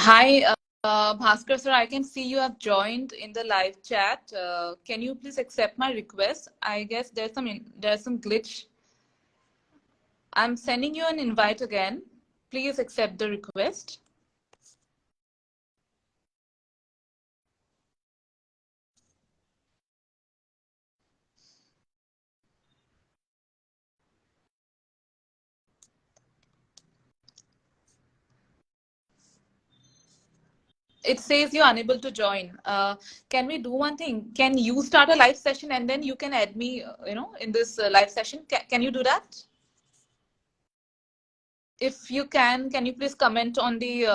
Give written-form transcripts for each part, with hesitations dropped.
Hi, Bhaskar sir. I can see you have joined in the live chat. Can you please accept my request? I guess there's some glitch. I'm sending you an invite again. Please accept the request. It says you're unable to join. Can we do one thing? Can you start a live session and then you can add me, in this live session? Can you do that? If you can you please comment on the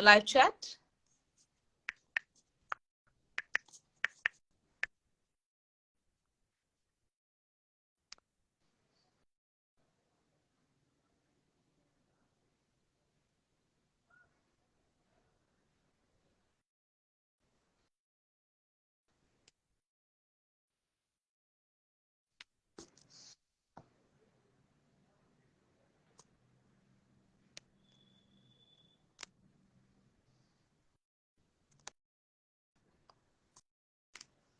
live chat?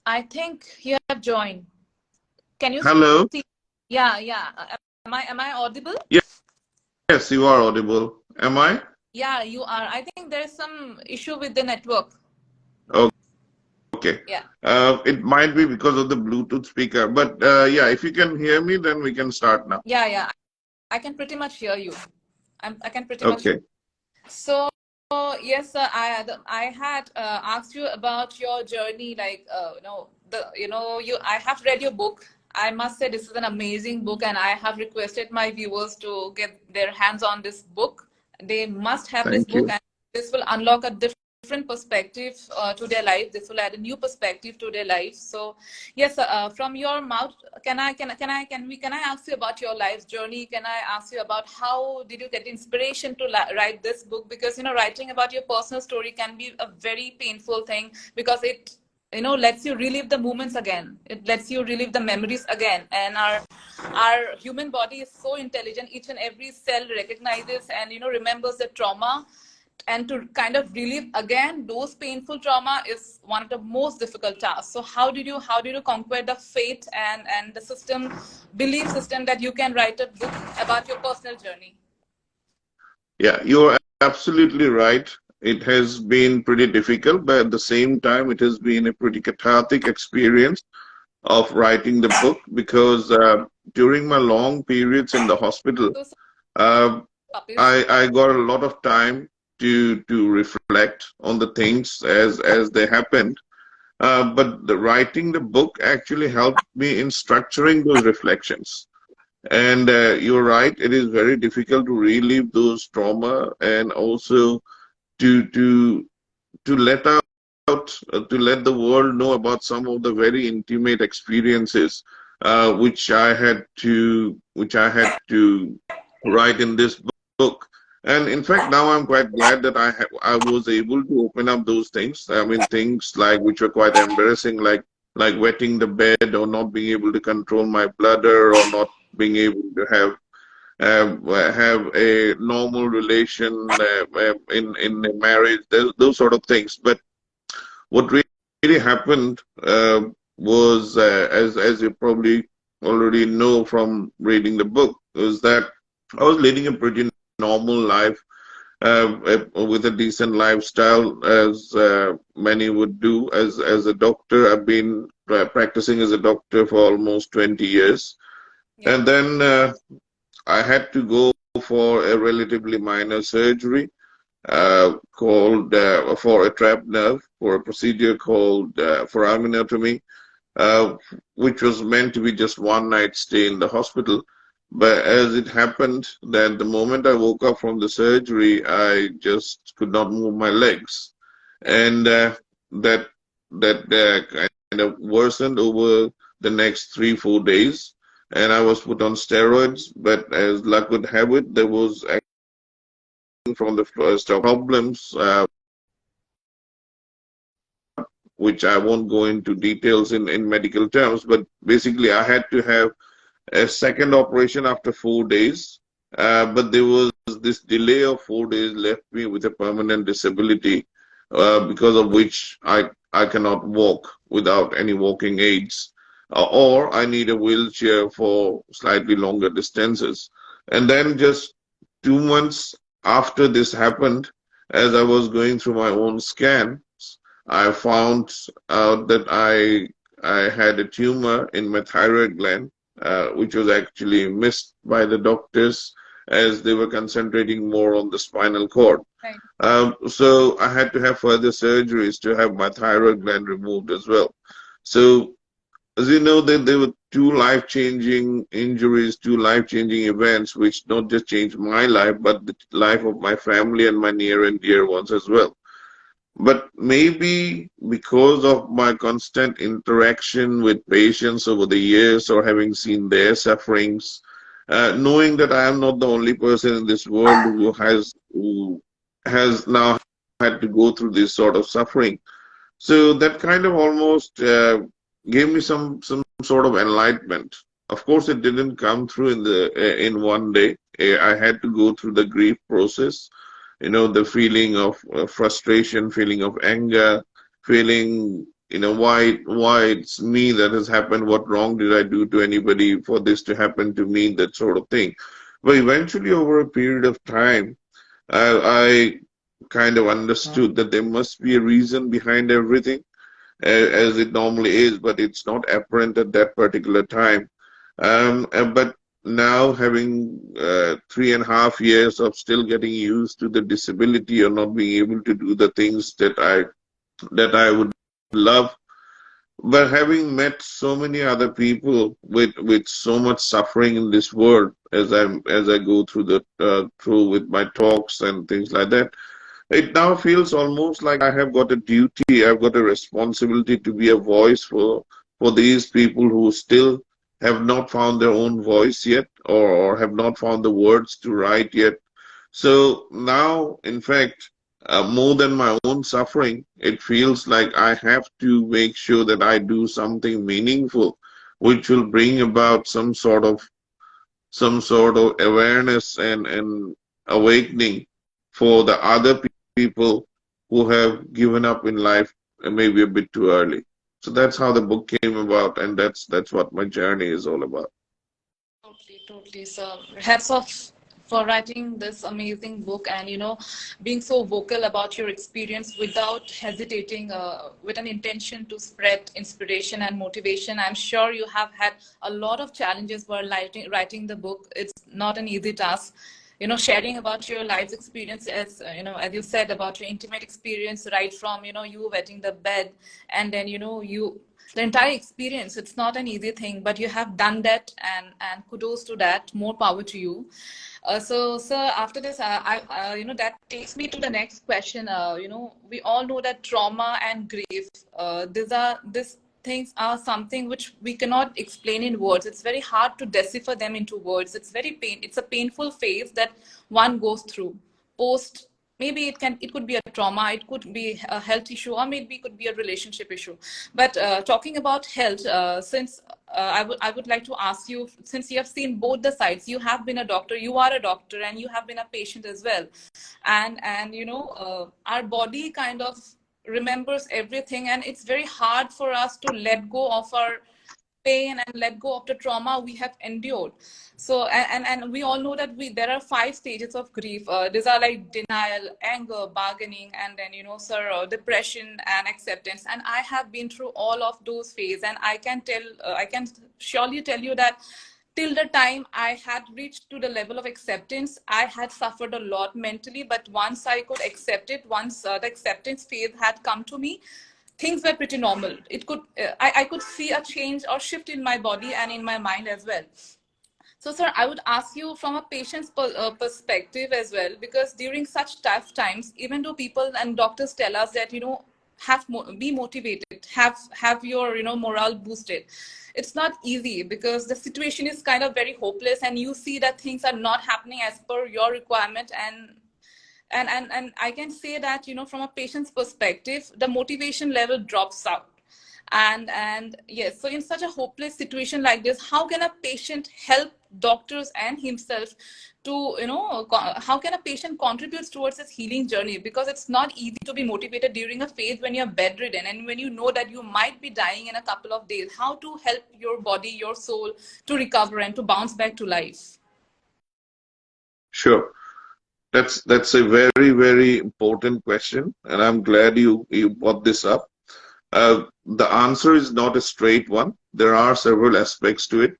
I think you have joined. Can you Hello. see? Yeah, yeah. Am I audible? Yes, you are audible. Am I? Yeah, you are. I think there's some issue with the network. Okay. Yeah. It might be because of the Bluetooth speaker, but yeah, if you can hear me, then we can start now. Yeah, yeah. I can pretty much hear you. I can pretty much. Okay. So, yes, sir, I had asked you about your journey. Like, I have read your book. I must say this is an amazing book, and I have requested my viewers to get their hands on this book. They must have this Thank book, you. and this will unlock a different perspective to their life. This will add a new perspective to their life. So, yes, from your mouth, can I ask you about your life's journey? Can I ask you about how did you get inspiration to write this book? Because writing about your personal story can be a very painful thing because it lets you relive the moments again. It lets you relive the memories again. And our human body is so intelligent. Each and every cell recognizes and remembers the trauma, and to kind of relive again those painful trauma is one of the most difficult tasks. So how did you conquer the fate and the belief system that you can write a book about your personal journey? Yeah, you're absolutely right. It has been pretty difficult, but at the same time, it has been a pretty cathartic experience of writing the book because during my long periods in the hospital, So uh, Kapish, I got a lot of time to reflect on the things as they happened. But writing the book actually helped me in structuring those reflections. And you're right, it is very difficult to relive those trauma and also to to to let out to let the world know about some of the very intimate experiences which I had to write in this book. And in fact, now I'm quite glad that I was able to open up those things. I mean, things like which were quite embarrassing, like wetting the bed or not being able to control my bladder or not being able to have a normal relation in a marriage, those sort of things. But what really happened was, as you probably already know from reading the book, was that I was leading a pretty normal life with a decent lifestyle, as many would do. As a doctor, I've been practicing as a doctor for almost 20 years, yeah. and then I had to go for a relatively minor surgery called for a trapped nerve, for a procedure called foraminotomy, uh, which was meant to be just one night stay in the hospital. But as it happened, that the moment I woke up from the surgery, I just could not move my legs, and that kind of worsened over the next 3 4 days, and I was put on steroids. But as luck would have it, there was from the first of problems, which I won't go into details in medical terms, but basically I had to have a second operation after 4 days, but there was this delay of 4 days left me with a permanent disability, because of which I cannot walk without any walking aids, or I need a wheelchair for slightly longer distances. And then just 2 months after this happened, as I was going through my own scan, I found out that I had a tumor in my thyroid gland, which was actually missed by the doctors as they were concentrating more on the spinal cord. Right. So I had to have further surgeries to have my thyroid gland removed as well. So as you know, that there were two life-changing injuries, two life-changing events, which not just changed my life, but the life of my family and my near and dear ones as well. But maybe because of my constant interaction with patients over the years or having seen their sufferings, knowing that I am not the only person in this world who has now had to go through this sort of suffering. So that kind of almost gave me some sort of enlightenment. Of course, it didn't come through in one day. I had to go through the grief process, the feeling of frustration, feeling of anger, feeling, why it's me that has happened, what wrong did I do to anybody for this to happen to me, that sort of thing. But eventually, over a period of time, I kind of understood that there must be a reason behind everything, as it normally is, but it's not apparent at that particular time. But now, having 3.5 years of still getting used to the disability or not being able to do the things that I would love, but having met so many other people with so much suffering in this world, as I go through with my talks and things like that, it now feels almost like I have got a duty, I've got a responsibility to be a voice for these people who still have not found their own voice yet, or have not found the words to write yet. So now, in fact, more than my own suffering, it feels like I have to make sure that I do something meaningful, which will bring about some sort of awareness and awakening for the other people who have given up in life, maybe a bit too early. So that's how the book came about, and that's what my journey is all about. Totally, totally. So hats off for writing this amazing book and being so vocal about your experience without hesitating, with an intention to spread inspiration and motivation. I'm sure you have had a lot of challenges while writing the book. It's not an easy task. Sharing about your life's experience, as as you said, about your intimate experience, right from you wetting the bed, and then you the entire experience. It's not an easy thing, but you have done that, and kudos to that. More power to you. So, sir, after this, that takes me to the next question. We all know that trauma and grief, these things are something which we cannot explain in words. It's very hard to decipher them into words. It's a painful phase that one goes through post. Maybe it could be a trauma, it could be a health issue, or maybe it could be a relationship issue. But talking about health, since I would like to ask you, since you have seen both the sides, you have been a doctor, you are a doctor, and you have been a patient as well, and our body kind of remembers everything, and it's very hard for us to let go of our pain and let go of the trauma we have endured. So, and we all know that there are 5 stages of grief. These are like denial, anger, bargaining, and then sir, depression and acceptance. And I have been through all of those phases, and I can surely tell you that till the time I had reached to the level of acceptance, I had suffered a lot mentally. But once I could accept it, once the acceptance phase had come to me, things were pretty normal. I could see a change or shift in my body and in my mind as well. So, sir, I would ask you from a patient's perspective as well, because during such tough times, even though people and doctors tell us that be motivated, have your morale boosted, it's not easy because the situation is kind of very hopeless, and you see that things are not happening as per your requirement, and I can say that from a patient's perspective, the motivation level drops out. And yes, so in such a hopeless situation like this, how can a patient help doctors and himself to, how can a patient contributes towards his healing journey? Because it's not easy to be motivated during a phase when you're bedridden and when you know that you might be dying in a couple of days. How to help your body, your soul to recover and to bounce back to life? Sure. That's a very, very important question, and I'm glad you brought this up. The answer is not a straight one. There are several aspects to it.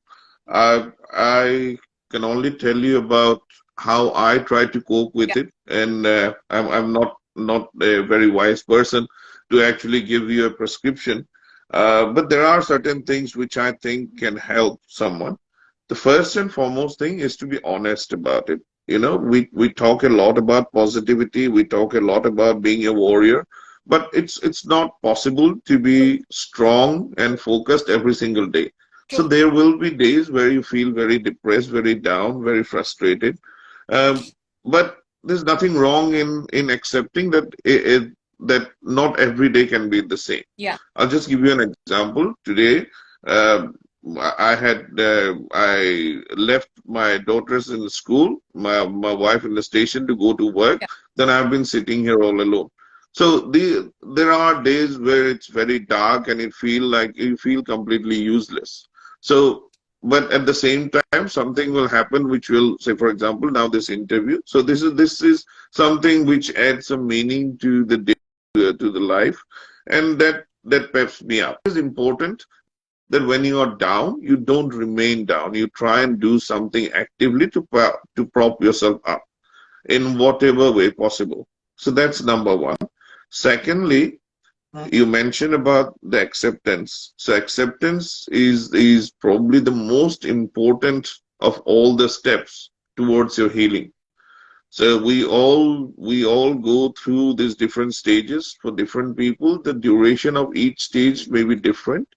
I can only tell you about how I try to cope with Yeah. it, and I'm not a very wise person to actually give you a prescription. But there are certain things which I think can help someone. The first and foremost thing is to be honest about it. We talk a lot about positivity, we talk a lot about being a warrior, but it's not possible to True. be strong and focused every single day. So True. there will be days where you feel very depressed, very down, very frustrated. But there's nothing wrong in accepting that not every day can be the same. Yeah. I'll just give you an example. Today, um, I left my daughters in the school, my wife in the station to go to work. Yeah. Then I've been sitting here all alone. So there are days where it's very dark and you feel completely useless. So, but at the same time, something will happen which will say, for example, now this interview. So this is something which adds some meaning to the day, to the life, and that peps me up. It is important that when you are down, you don't remain down. You try and do something actively to prop yourself up in whatever way possible. So that's number one. Secondly, you mentioned about the acceptance. So acceptance is probably the most important of all the steps towards your healing. So we all go through these different stages for different people. The duration of each stage may be different,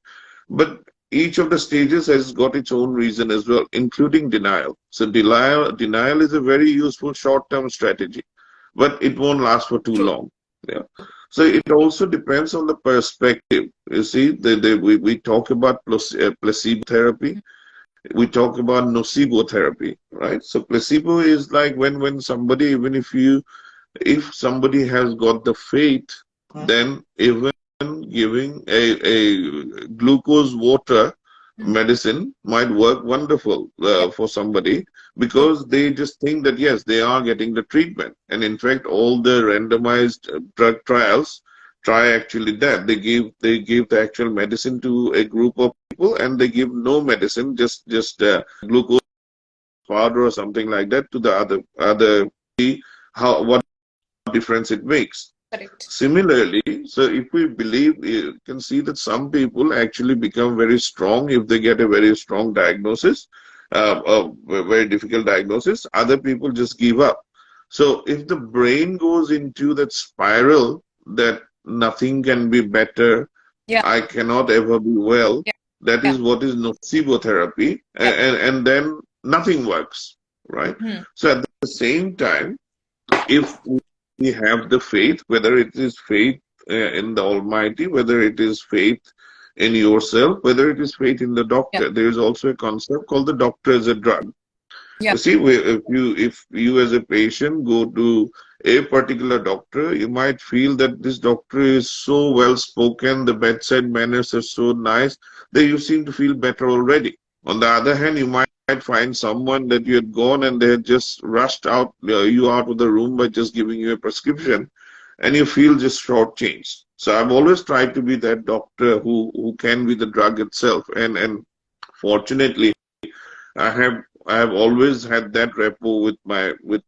but each of the stages has got its own reason as well, including denial. So denial is a very useful short-term strategy, but it won't last for too True. long. Yeah. So it also depends on the perspective. You see, we talk about placebo therapy. We talk about nocebo therapy, right? So placebo is like when somebody, even if somebody has got the faith, then even giving a glucose water Mm. medicine might work wonderful Yeah. for somebody True. because they just think that yes, they are getting the treatment. And in fact, all the randomized drug trials try actually that. They give the actual medicine to a group of people and they give no medicine, just glucose powder or something like that to the other how what difference it makes. Correct. Similarly, so if we believe, you can see that some people actually become very strong if they get a very strong diagnosis, a very difficult diagnosis. Other people just give up. So if the brain goes into that spiral that nothing can be better, Yeah. I cannot ever be well, Yeah. that Yeah. is what is nocebo therapy, Yeah. and then nothing works, right? Hmm. So at the same time, if we have the faith, whether it is faith in the Almighty, whether it is faith in yourself, whether it is faith in the Yeah. doctor. There is also a concept called the doctor as a drug. Yeah. You see, if you as a patient go to a particular doctor, you might feel that this doctor is so well spoken, the bedside manners are so nice that you seem to feel better already. On the other hand, you might find someone that you had gone and they had just rushed out you out of the room by just giving you a prescription, and you feel just shortchanged. So I've always tried to be that doctor who can be the drug itself, and fortunately, I have always had that rapport with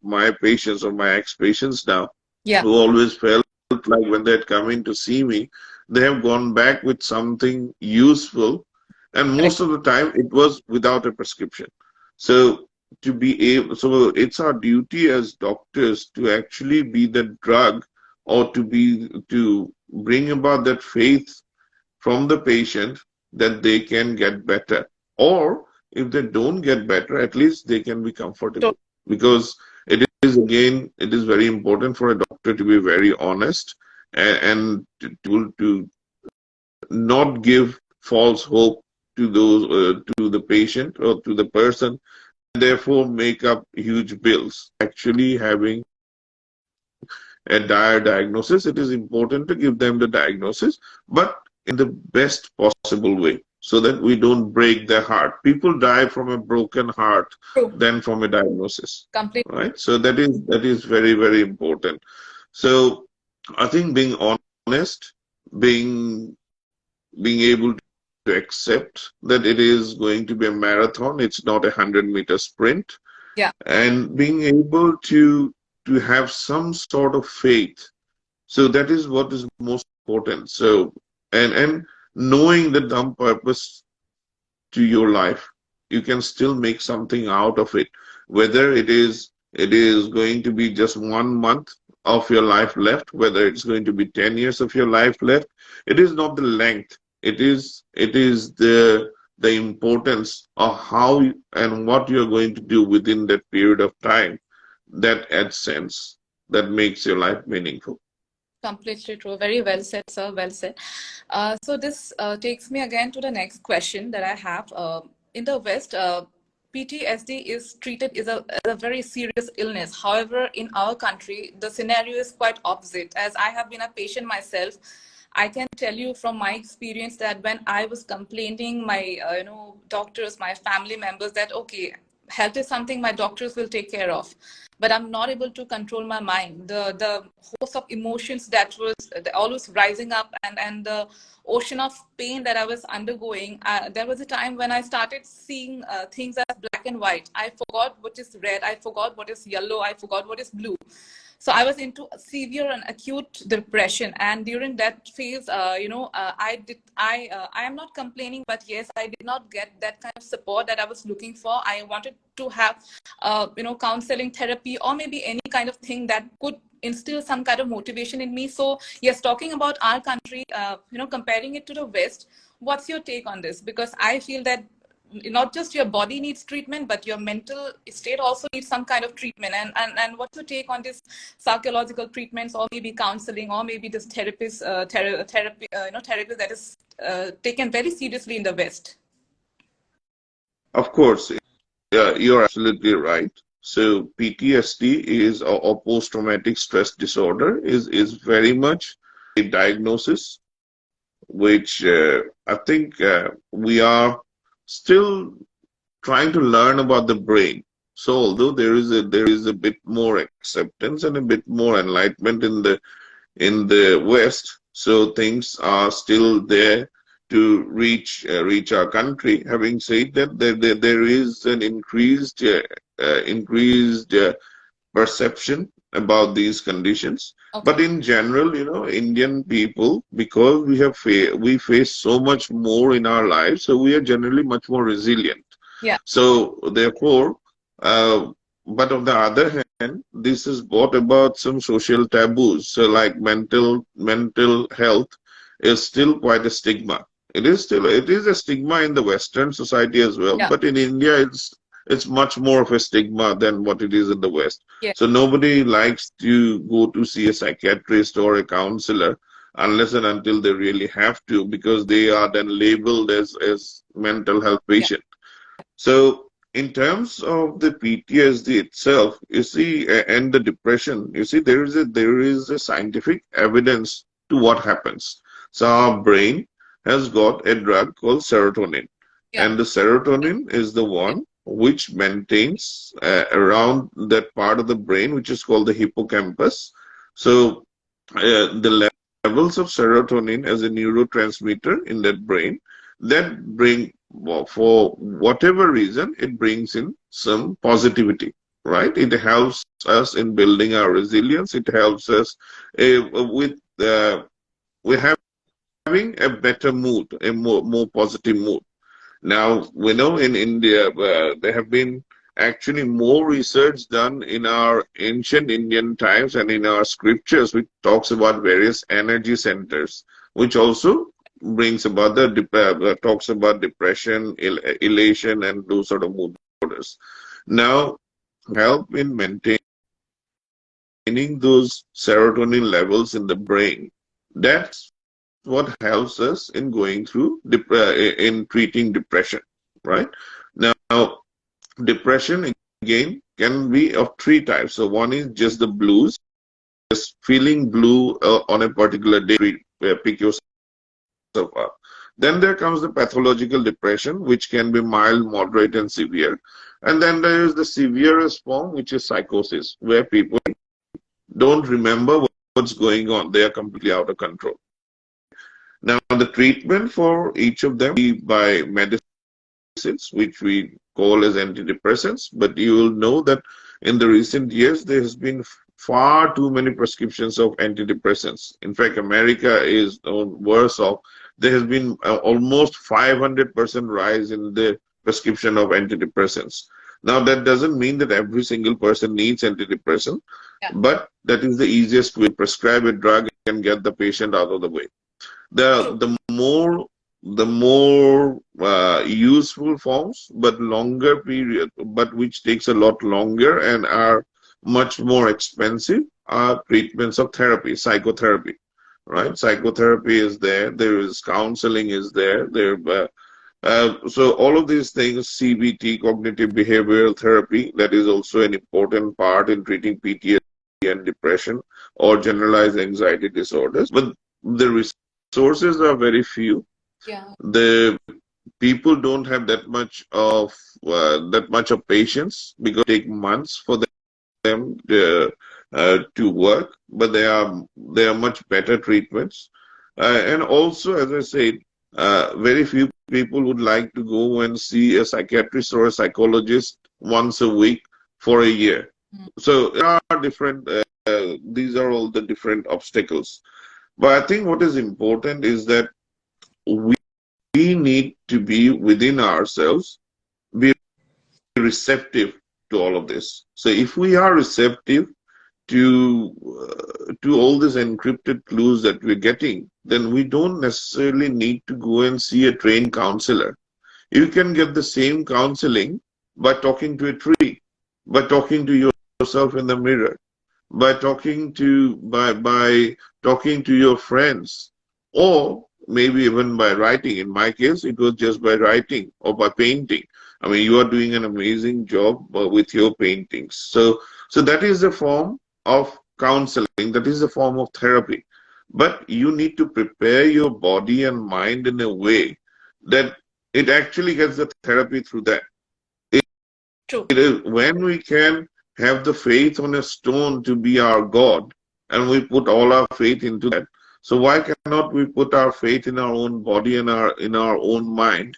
my patients or my ex-patients now, Yeah. who always felt like when they had come in to see me, they have gone back with something useful, and Correct. most of the time it was without a prescription. So so it's our duty as doctors to actually be the drug, or to bring about that faith from the patient that they can get better. Or if they don't get better, at least they can be So comfortable. Because it is very important for a doctor to be very honest and to not give false hope to the patient or to the person therefore make up huge bills. Actually having a dire diagnosis, it is important to give them the diagnosis, but in the best possible way so that we don't break their heart. People die from a broken heart True. than from a diagnosis, Complete. right? So that is very, very important. So I think being honest, being being able to accept that it is going to be a marathon, it's not a 100-meter sprint, Yeah. and being able to have some sort of faith. So that is what is most important. So and knowing the dumb purpose to your life, you can still make something out of it. Whether it is going to be just 1 month of your life left, whether it's going to be 10 years of your life left, it is not the length. It is the importance of how and what you're going to do within that period of time that adds sense, that makes your life meaningful. Completely true. Very well said, sir. Well said. So this takes me again to the next question that I have. In the West, PTSD is treated as a very serious illness. However, in our country, the scenario is quite opposite. As I have been a patient myself, I can tell you from my experience that when I was complaining, my doctors, my family members, that okay, health is something my doctors will take care of, but I'm not able to control my mind. The host of emotions that was always rising up, and the ocean of pain that I was undergoing. There was a time when I started seeing things as black and white. I forgot what is red. I forgot what is yellow. I forgot what is blue. So I was into severe and acute depression, and during that phase, I am not complaining, but yes, I did not get that kind of support that I was looking for. I wanted to have counseling, therapy, or maybe any kind of thing that could instill some kind of motivation in me. So yes, talking about our country, comparing it to the West, what's your take on this? Because I feel that not just your body needs treatment, but your mental state also needs some kind of treatment. And what's your take on this psychological treatments, or maybe counseling, or maybe this therapist therapy that is taken very seriously in the West? Of course, you're absolutely right. So PTSD is or post-traumatic stress disorder is very much a diagnosis which I think we are still trying to learn about the brain. So although there is a bit more acceptance and a bit more enlightenment in the West, so things are still there to reach our country. Having said that, there is an increased perception about these conditions. Okay. But in general, Indian people, because we face so much more in our lives, so we are generally much more resilient. Yeah. So therefore, uh, but on the other hand, this is brought about some social taboos. So like mental health is still quite a stigma. It is a stigma in the Western society as well, Yeah. but in India, it's much more of a stigma than what it is in the West. Yeah. So nobody likes to go to see a psychiatrist or a counselor unless and until they really have to, because they are then labeled as mental health Yeah. patient. So in terms of the PTSD itself, you see, and the depression, you see, there is a scientific evidence to what happens. So our brain has got a drug called serotonin, Yeah. and the serotonin is the one which maintains around that part of the brain which is called the hippocampus. So the levels of serotonin as a neurotransmitter in that brain that bring, well, for whatever reason, it brings in some positivity, right? It helps us in building our resilience. It helps us with having a better mood, a more positive mood. Now, we know in India, there have been actually more research done in our ancient Indian times and in our scriptures, which talks about various energy centers, which also brings about talks about depression, elation, and those sort of mood disorders. Now, help in maintaining those serotonin levels in the brain. That's what helps us in going through in treating depression, right? Now, Depression, again, can be of three types. So one is just the blues, just feeling blue on a particular day, pick yourself up. Then there comes the pathological depression, which can be mild, moderate, and severe. And then there is the severest form, which is psychosis, where people don't remember what's going on. They are completely out of control. Now, the treatment for each of them be by medicines, which we call as antidepressants, but you will know that in the recent years, there has been far too many prescriptions of antidepressants. In fact, America is worse off. There has been almost 500% rise in the prescription of antidepressants. Now, that doesn't mean that every single person needs antidepressant, Yeah. but that is the easiest way to prescribe a drug and get the patient out of the way. The more useful forms, but longer period, but which takes a lot longer and are much more expensive, are treatments of therapy, psychotherapy, right? Psychotherapy is there. There is counseling is there. So all of these things, CBT, cognitive behavioral therapy, that is also an important part in treating PTSD and depression or generalized anxiety disorders. But the resources are very few. Yeah. The people don't have that much of patience, because it take months for them to work. But they are much better treatments. And also, as I said, very few people would like to go and see a psychiatrist or a psychologist once a week for a year. So there are different. These are all the different obstacles. But I think what is important is that we need to be within ourselves, be receptive to all of this. So if we are receptive to all these encrypted clues that we're getting, then we don't necessarily need to go and see a trained counselor. You can get the same counseling by talking to a tree, by talking to yourself in the mirror, by talking to your friends, or maybe even by writing. In my case, it was just by writing or by painting. I mean, you are doing an amazing job with your paintings. So that is a form of counseling. That is a form of therapy. But you need to prepare your body and mind in a way that it actually gets the therapy through that. True. It is when we can have the faith on a stone to be our God, and we put all our faith into that. So why cannot we put our faith in our own body and in our own mind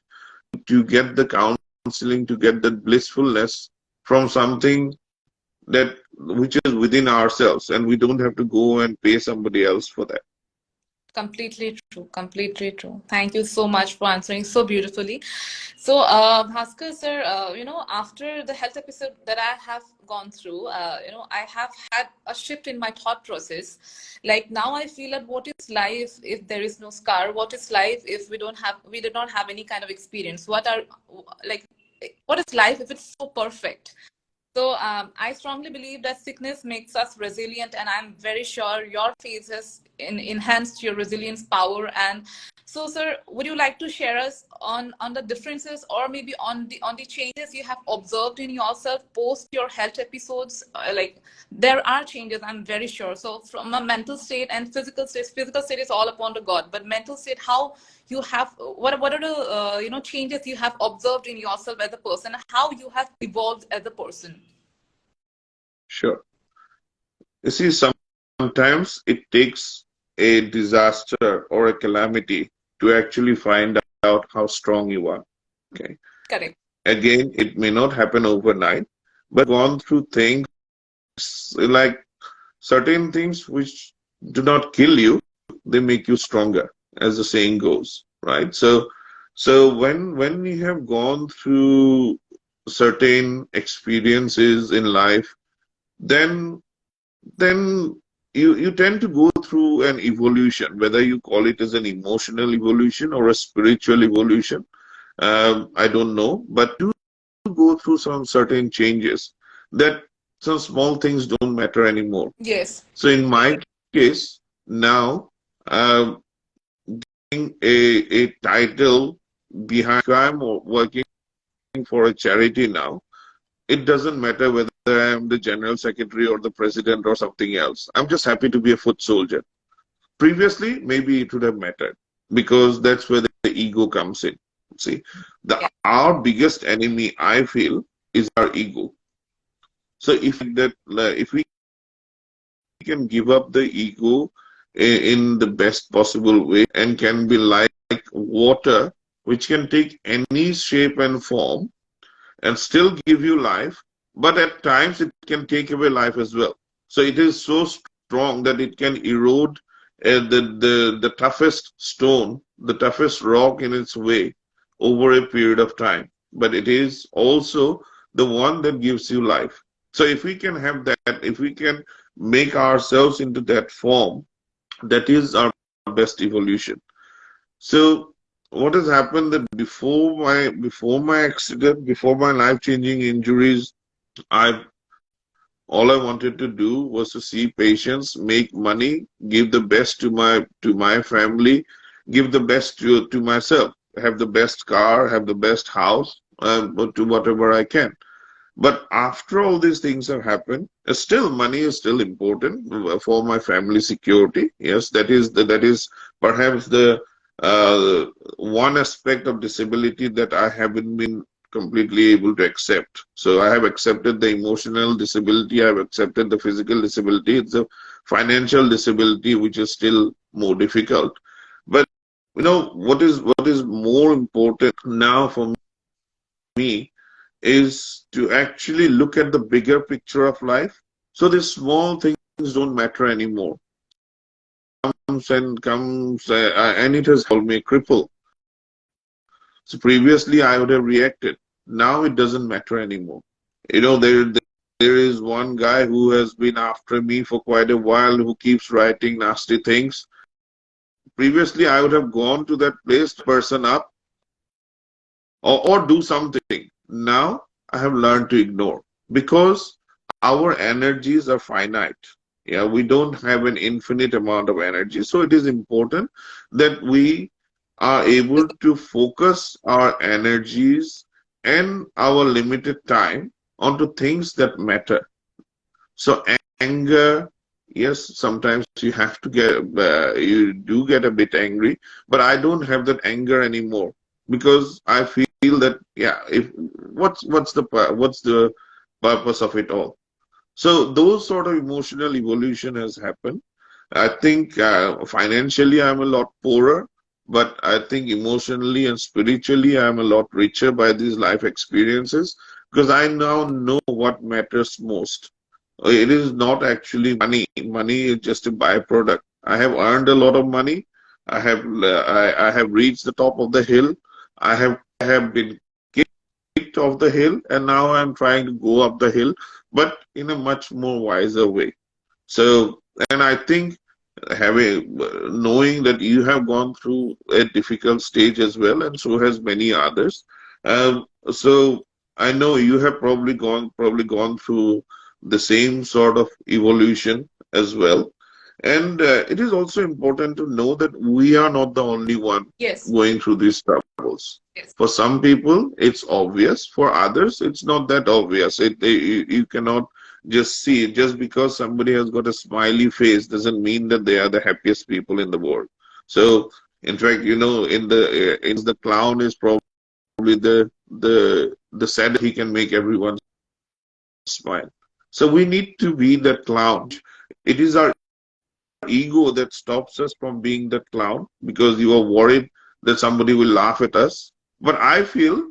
to get the counseling, to get the blissfulness from something which is within ourselves, and we don't have to go and pay somebody else for that. Completely true. Completely true. Thank you so much for answering so beautifully. So, Bhaskar sir, after the health episode that I have gone through, I have had a shift in my thought process. Like now, I feel that what is life if there is no scar? What is life if we did not have any kind of experience? What is life if it's so perfect? So I strongly believe that sickness makes us resilient, and I'm very sure your phase has enhanced your resilience power. And so, sir, would you like to share us on the differences, or maybe on the changes you have observed in yourself post your health episodes? Like there are changes, I'm very sure. So from a mental state and physical state is all upon the God, but mental state, how you have what are the changes you have observed in yourself as a person, how you have evolved as a person? Sure. You see, sometimes it takes a disaster or a calamity to actually find out how strong you are. Okay. Correct. Again, it may not happen overnight, but gone through things like certain things which do not kill you, they make you stronger, as the saying goes, right? So when we have gone through certain experiences in life, then you tend to go through an evolution, whether you call it as an emotional evolution or a spiritual evolution. I don't know, but you go through some certain changes that some small things don't matter anymore. Yes. So in my case, now a title behind, I'm working for a charity now. it doesn't matter whether I am the general secretary or the president or something else. I'm just happy to be a foot soldier. Previously, maybe it would have mattered because that's where the ego comes in. See, our biggest enemy, I feel, is our ego. So if we can give up the ego in the best possible way and can be like water, which can take any shape and form and still give you life, but at times it can take away life as well. So it is so strong that it can erode the toughest stone, the toughest rock in its way over a period of time. But it is also the one that gives you life. So if we can have that, if we can make ourselves into that form, that is our best evolution. So what has happened that before my accident, before my life-changing injuries, I all I wanted to do was to see patients, make money, give the best to my family, give the best to myself, have the best car, have the best house, to whatever I can. But after all these things have happened, still money is still important for my family security. Yes, that is perhaps the uh, one aspect of disability that I haven't been completely able to accept. So I have accepted the emotional disability, I have accepted the physical disability. It's a financial disability which is still more difficult. But what is more important now for me is to actually look at the bigger picture of life. So these small things don't matter anymore. And it has called me a cripple. So previously I would have reacted. Now it doesn't matter anymore. There is one guy who has been after me for quite a while who keeps writing nasty things. Previously I would have gone to that place, person up, or do something. Now I have learned to ignore because our energies are finite. Yeah, we don't have an infinite amount of energy. So it is important that we are able to focus our energies and our limited time onto things that matter. So anger, yes, sometimes you do get a bit angry, but I don't have that anger anymore because I feel that, yeah, if what's the purpose of it all? So those sort of emotional evolution has happened. I think financially I'm a lot poorer, but I think emotionally and spiritually I'm a lot richer by these life experiences because I now know what matters most. It is not actually money. Money is just a byproduct. I have earned a lot of money. I have reached the top of the hill. I have been kicked off the hill, and now I'm trying to go up the hill, but in a much more wiser way. So, and I think knowing that you have gone through a difficult stage as well, and so has many others. So I know you have probably gone through the same sort of evolution as well. And it is also important to know that we are not the only one Yes. going through these troubles. Yes. For some people, it's obvious. For others, it's not that obvious. You cannot just see it. Just because somebody has got a smiley face doesn't mean that they are the happiest people in the world. So, in fact, in the clown is probably the saddest he can make everyone smile. So we need to be that clown. It is our ego that stops us from being that clown because you are worried that somebody will laugh at us. But I feel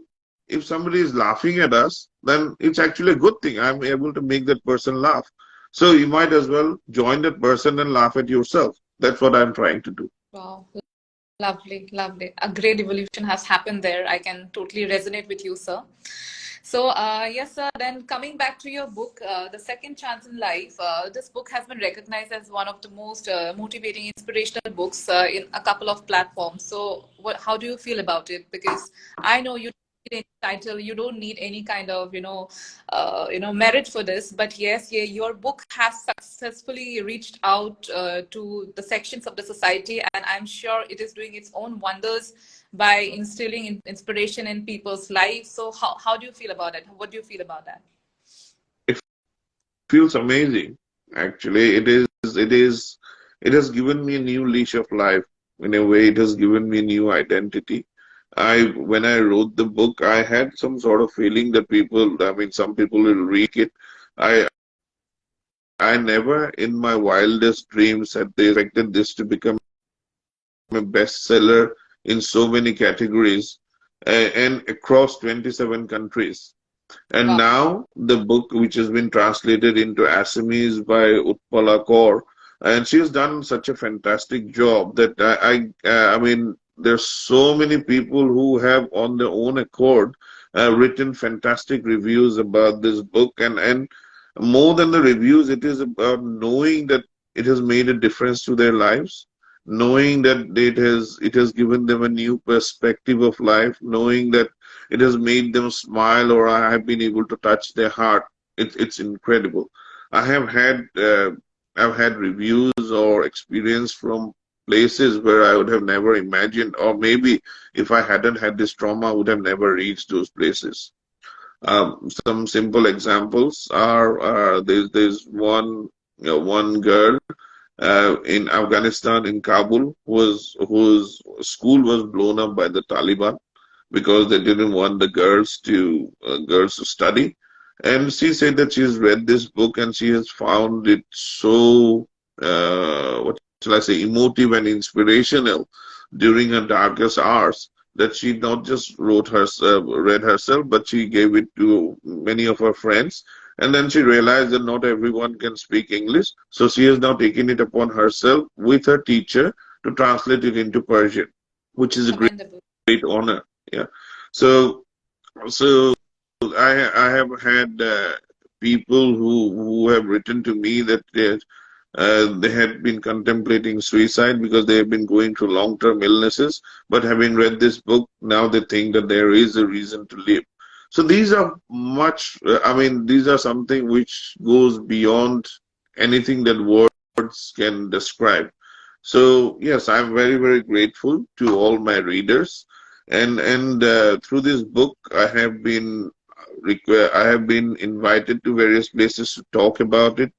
if somebody is laughing at us, then it's actually a good thing. I'm able to make that person laugh. So you might as well join that person and laugh at yourself. That's what I'm trying to do. Wow. Lovely, lovely. A great evolution has happened there. I can totally resonate with you, sir. So, yes, sir. Then coming back to your book, The Second Chance in Life, this book has been recognized as one of the most motivating, inspirational books in a couple of platforms. So, how do you feel about it? Because I know you don't need any title, you don't need any kind of, merit for this. But yes, yeah, your book has successfully reached out to the sections of the society, and I'm sure it is doing its own wonders by instilling inspiration in people's lives. So how do you feel about it? What do you feel about that? feels amazing. Actually, it has given me a new leash of life. In a way, it has given me a new identity. When I wrote the book, I had some sort of feeling that I mean, some people will read it. I never in my wildest dreams had they expected this to become a bestseller in so many categories and across 27 countries. And Wow. now the book, which has been translated into Assamese by Utpala Kaur, and she has done such a fantastic job that I mean, there's so many people who have, on their own accord, written fantastic reviews about this book, and more than the reviews, it is about knowing that it has made a difference to their lives, knowing that it has given them a new perspective of life, knowing that it has made them smile, or I have been able to touch their heart. It's incredible. I have had I've had reviews or experience from places where I would have never imagined, or maybe if I hadn't had this trauma, I would have never reached those places. Some simple examples are there's one girl in Afghanistan, in Kabul, whose school was blown up by the Taliban because they didn't want the girls to study. And she said that she has read this book and she has found it so what shall I say, emotive and inspirational during her darkest hours, that she not just read herself, but she gave it to many of her friends. And then she realized that not everyone can speak English, so she has now taken it upon herself with her teacher to translate it into Persian, which is a Commendable. great honor. Yeah. So, so I have had people who have written to me that they had been contemplating suicide because they have been going through long-term illnesses, but having read this book, now they think that there is a reason to live. So these are I mean, these are something which goes beyond anything that words can describe. So yes, I'm very, very grateful to all my readers, and through this book, I have been invited to various places to talk about it,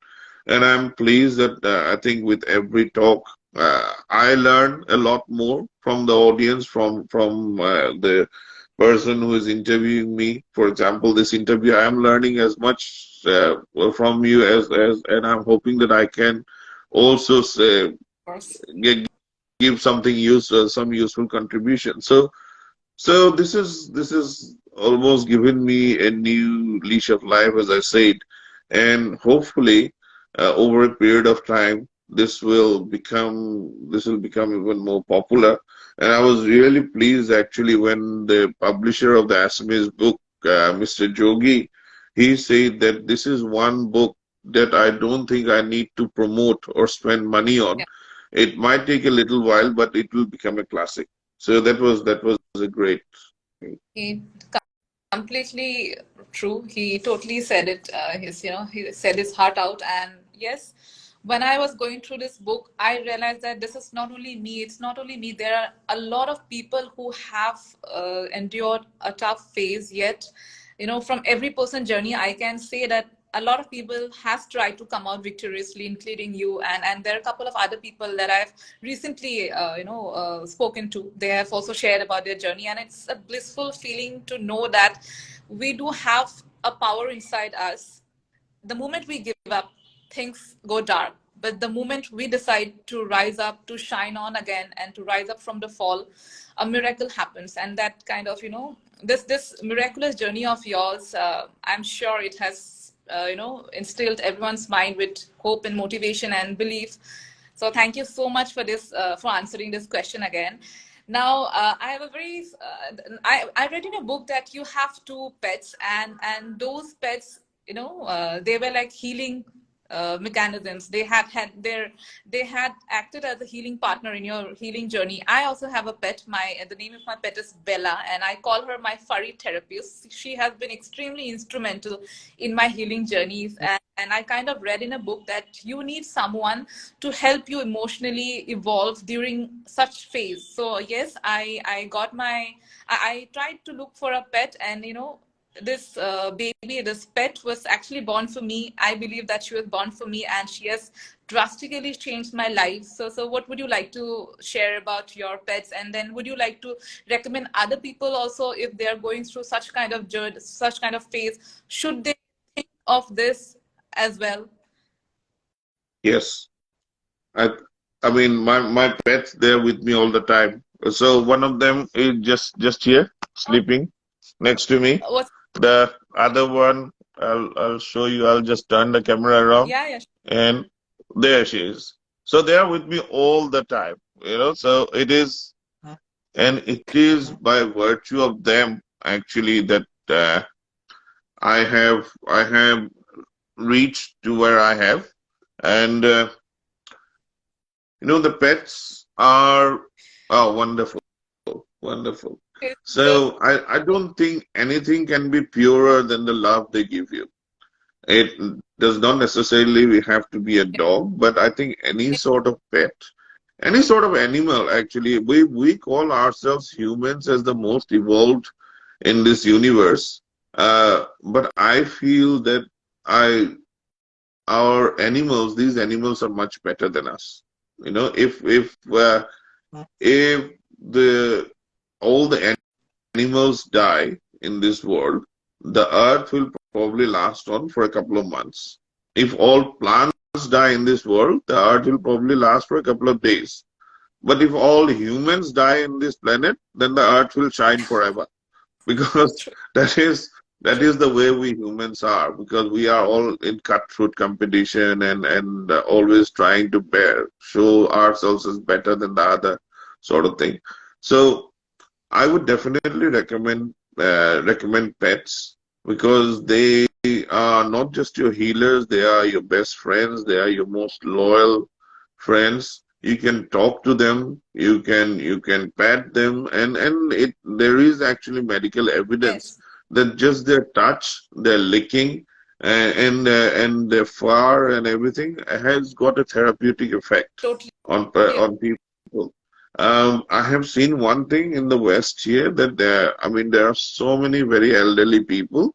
and I'm pleased that I think with every talk, I learn a lot more from the audience, from the person who is interviewing me. For example, this interview, I am learning as much from you and I'm hoping that I can also say, Of course. give something useful, some useful contribution. So this is almost given me a new leash of life, as I said, and hopefully, over a period of time, this will become even more popular. And I was really pleased actually when the publisher of the Assamese book, Mr. Jogi, he said that this is one book that I don't think I need to promote or spend money on. Yeah. It might take a little while, but it will become a classic. So that was a great thing. He completely true. He totally said it. He said his heart out. And yes, when I was going through this book, I realized that this is not only me. It's not only me. There are a lot of people who have endured a tough phase. Yet, from every person's journey, I can say that a lot of people has tried to come out victoriously, including you. And there are a couple of other people that I've recently spoken to. They have also shared about their journey, and it's a blissful feeling to know that we do have a power inside us. The moment we give up, things go dark. But the moment we decide to rise up, to shine on again, and to rise up from the fall, a miracle happens. And that kind of, this miraculous journey of yours, I'm sure it has, instilled everyone's mind with hope and motivation and belief. So thank you so much for this, for answering this question again. Now, I have a very, I read in a book that you have two pets, and those pets, they were like healing mechanisms. They had acted as a healing partner in your healing journey. I also have a pet. The name of my pet is Bella, and I call her my furry therapist. She has been extremely instrumental in my healing journeys, and I kind of read in a book that you need someone to help you emotionally evolve during such phase. So yes, I tried to look for a pet, and this baby, this pet was actually born for me. I believe that she was born for me, and she has drastically changed my life. So what would you like to share about your pets? And then would you like to recommend other people also, if they are going through such kind of journey, such kind of phase, should they think of this as well? Yes. I I mean my pets, they're with me all the time. So one of them is just here, sleeping next to me. What's The other one, I'll show you. I'll just turn the camera around, Yeah, yeah, and there she is. So they are with me all the time, you know. So it is, and it is by virtue of them actually that I have reached to where I have, and the pets are wonderful, wonderful. it's the So I don't think anything can be purer than the love they give you. It does not necessarily have to be a dog, but I think any sort of pet, any sort of animal, actually, we call ourselves humans as the most evolved in this universe. But I feel that I our animals, these animals are much better than us. If the all the animals die in this world, the earth will probably last on for a couple of months. If all plants die in this world, the earth will probably last for a couple of days. But if all humans die in this planet, then the earth will shine forever. Because true, that is that true. is the way we humans are, because we are all in cutthroat competition and always trying to show ourselves as better than the other, sort of thing. So I would definitely recommend pets, because they are not just your healers, they are your best friends, they are your most loyal friends. You can talk to them, you can pet them, and there is actually medical evidence Yes, that just their touch, their licking, and their fur and everything has got a therapeutic effect totally on people. I have seen one thing in the West here, that there are so many very elderly people.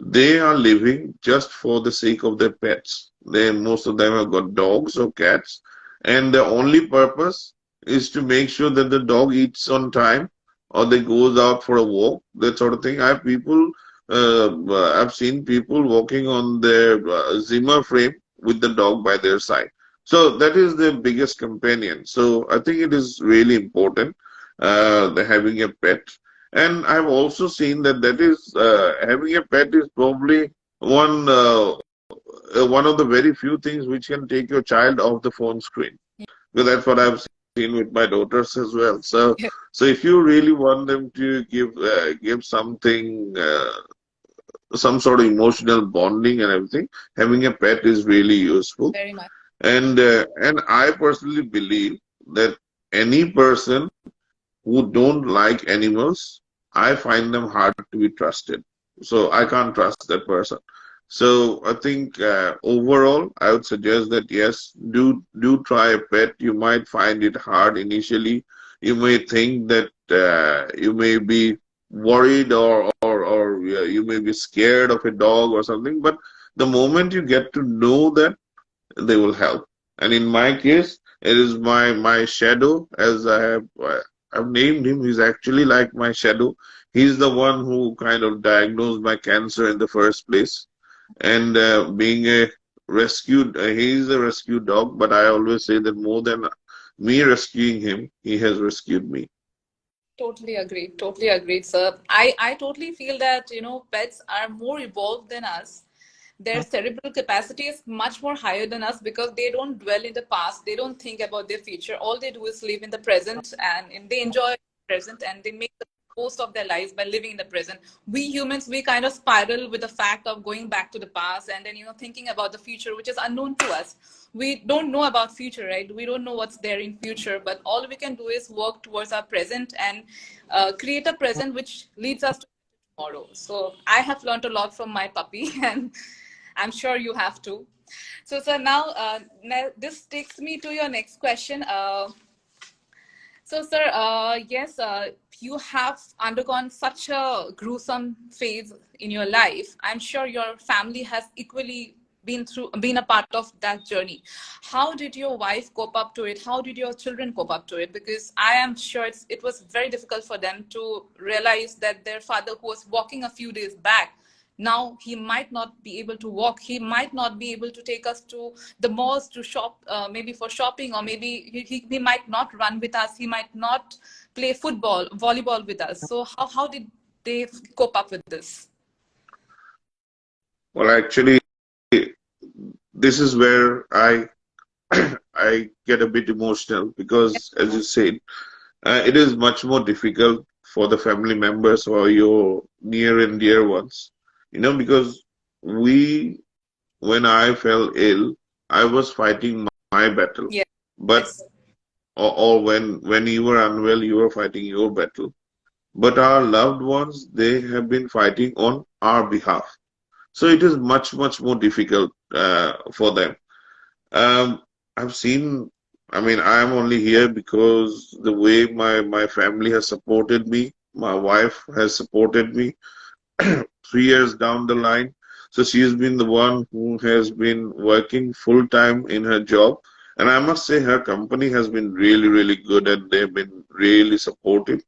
They are living just for the sake of their pets. Most of them have got dogs or cats, and the only purpose is to make sure that the dog eats on time, or they goes out for a walk, that sort of thing. I've seen people walking on their Zimmer frame with the dog by their side. So that is the biggest companion. So I think it is really important, having a pet. And I've also seen that is having a pet is probably one of the very few things which can take your child off the phone screen. Because that's what I've seen with my daughters as well. So if you really want them to give something, some sort of emotional bonding and everything, having a pet is really useful. very much. And I personally believe that any person who don't like animals, I find them hard to be trusted. So I can't trust that person. So I think overall, I would suggest that yes, do try a pet. You might find it hard initially. You may think that you may be worried, or you may be scared of a dog or something. But the moment you get to know that, they will help. And in my case, it is my shadow, as I've named him. He's actually like my shadow. He's the one who kind of diagnosed my cancer in the first place. And being a he's a rescue dog, but I always say that more than me rescuing him, he has rescued me. Totally agree. Totally agree, sir. I totally feel that, pets are more evolved than us. Their cerebral capacity is much more higher than us because they don't dwell in the past. They don't think about their future. All they do is live in the present, and they enjoy the present, and they make the most of their lives by living in the present. We humans, we kind of spiral with the fact of going back to the past, and then, thinking about the future, which is unknown to us. We don't know about future, right? We don't know what's there in future, but all we can do is work towards our present and create a present which leads us to tomorrow. So I have learned a lot from my puppy, and I'm sure you have too. So, sir, now this takes me to your next question. So, sir, yes, you have undergone such a gruesome phase in your life. I'm sure your family has equally been a part of that journey. How did your wife cope up to it? How did your children cope up to it? Because I am sure it was very difficult for them to realize that their father, who was walking a few days back, now he might not be able to walk, he might not be able to take us to the malls to shop, maybe for shopping, or maybe he might not run with us, he might not play football, volleyball with us. So how did they cope up with this? Well, actually, this is where I get a bit emotional because, as you said, it is much more difficult for the family members or your near and dear ones. Because we, when I fell ill, I was fighting my battle. Yes. But or when you were unwell, you were fighting your battle. But our loved ones, they have been fighting on our behalf. So it is much more difficult for them. Um, I've seen, I mean, I'm only here because the way my family has supported me, my wife has supported me 3 years down the line. So she has been the one who has been working full time in her job. And I must say her company has been really good and they've been really supportive.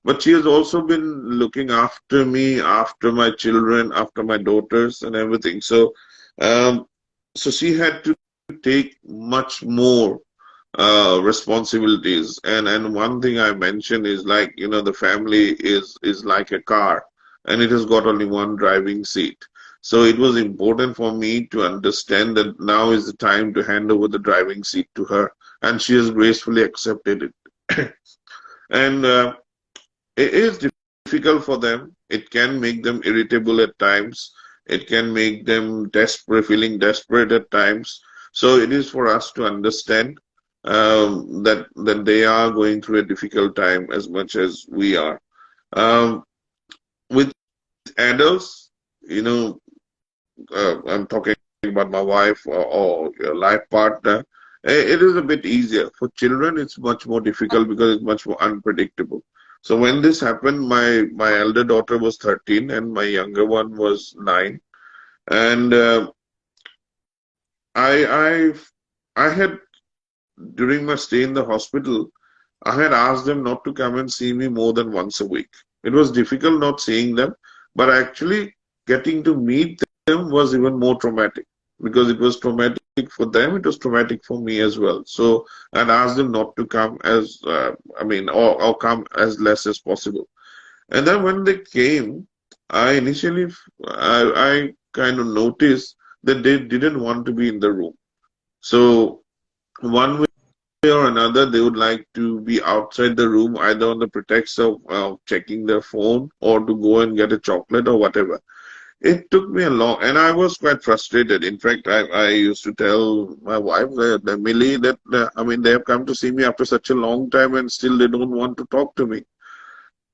But she has also been looking after me, after my children, after my daughters and everything. Um, so she had to take much more responsibilities. And one thing I mentioned is like, the family is like a car and it has got only one driving seat. So it was important for me to understand that now is the time to hand over the driving seat to her. And she has gracefully accepted it. And it is difficult for them. It can make them irritable at times. It can make them desperate, feeling desperate at times. So it is for us to understand that they are going through a difficult time as much as we are. With adults, I'm talking about my wife or your life partner. It is a bit easier. For children, it's much more difficult because it's much more unpredictable. So when this happened, my elder daughter was 13 and my younger one was 9. And I I had during my stay in the hospital, I had asked them not to come and see me more than once a week. It was difficult not seeing them, but actually getting to meet them was even more traumatic because it was traumatic for them, it was traumatic for me as well. So I'd asked them not to come or come as less as possible. And then when they came, I initially, I kind of noticed that they didn't want to be in the room. So one way or another, they would like to be outside the room, either on the pretext of checking their phone or to go and get a chocolate or whatever. It took me a long, and I was quite frustrated. In fact, I used to tell my wife, Millie, that they have come to see me after such a long time and still they don't want to talk to me.